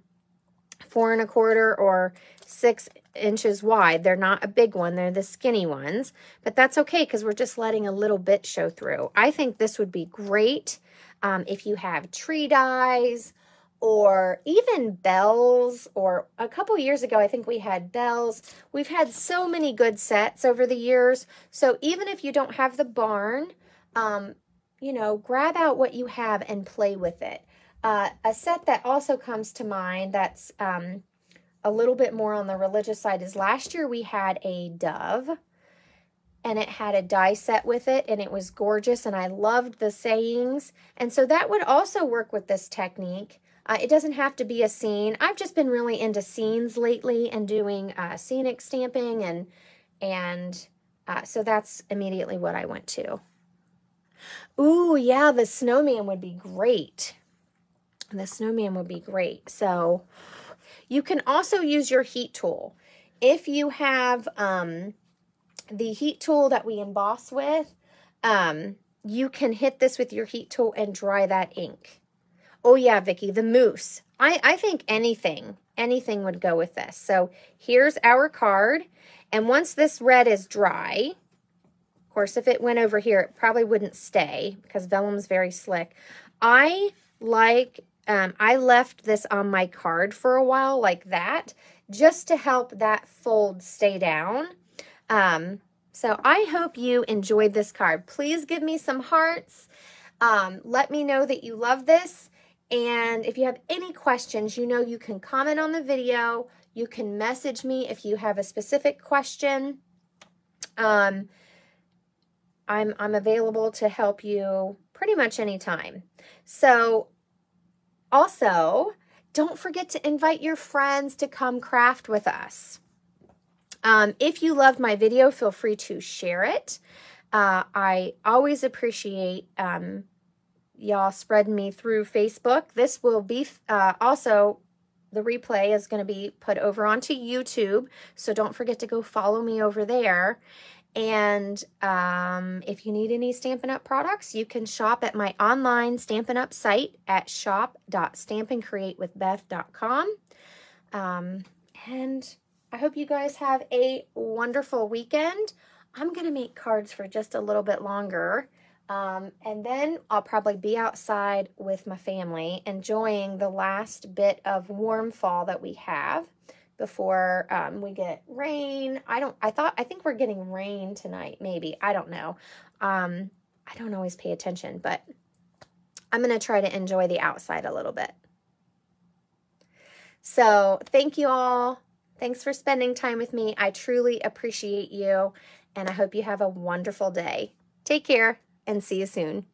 [SPEAKER 1] 1/4 or 6 inches wide. They're not a big one. They're the skinny ones, but that's okay because we're just letting a little bit show through. I think this would be great if you have tree dies or even bells, or a couple years ago, I think we had bells. We've had so many good sets over the years. So even if you don't have the barn, you know, grab out what you have and play with it. A set that also comes to mind that's a little bit more on the religious side is last year we had a dove, and it had a die set with it, and it was gorgeous, and I loved the sayings. And so that would also work with this technique. It doesn't have to be a scene. I've just been really into scenes lately and doing scenic stamping, and so that's immediately what I went to. Ooh, yeah, the snowman would be great. The snowman would be great. So you can also use your heat tool. If you have the heat tool that we emboss with, you can hit this with your heat tool and dry that ink. Oh yeah, Vicki, the moose. I think anything would go with this. So here's our card. And once this red is dry, of course, if it went over here, it probably wouldn't stay because vellum's very slick. I left this on my card for a while like that, just to help that fold stay down. So I hope you enjoyed this card. Please give me some hearts. Let me know that you love this. And if you have any questions, you know you can comment on the video. You can message me if you have a specific question. I'm available to help you pretty much anytime. So also, don't forget to invite your friends to come craft with us. If you loved my video, feel free to share it. I always appreciate y'all spreading me through Facebook. This will be also, the replay is going to be put over onto YouTube, so don't forget to go follow me over there. And if you need any Stampin' Up! Products, you can shop at my online Stampin' Up! Site at shop.stampandcreatewithbeth.com. And I hope you guys have a wonderful weekend. I'm going to make cards for just a little bit longer. And then I'll probably be outside with my family enjoying the last bit of warm fall that we have before we get rain. I think we're getting rain tonight, maybe. I don't know. I don't always pay attention, but I'm going to try to enjoy the outside a little bit. So thank you all. Thanks for spending time with me. I truly appreciate you, and I hope you have a wonderful day. Take care and see you soon.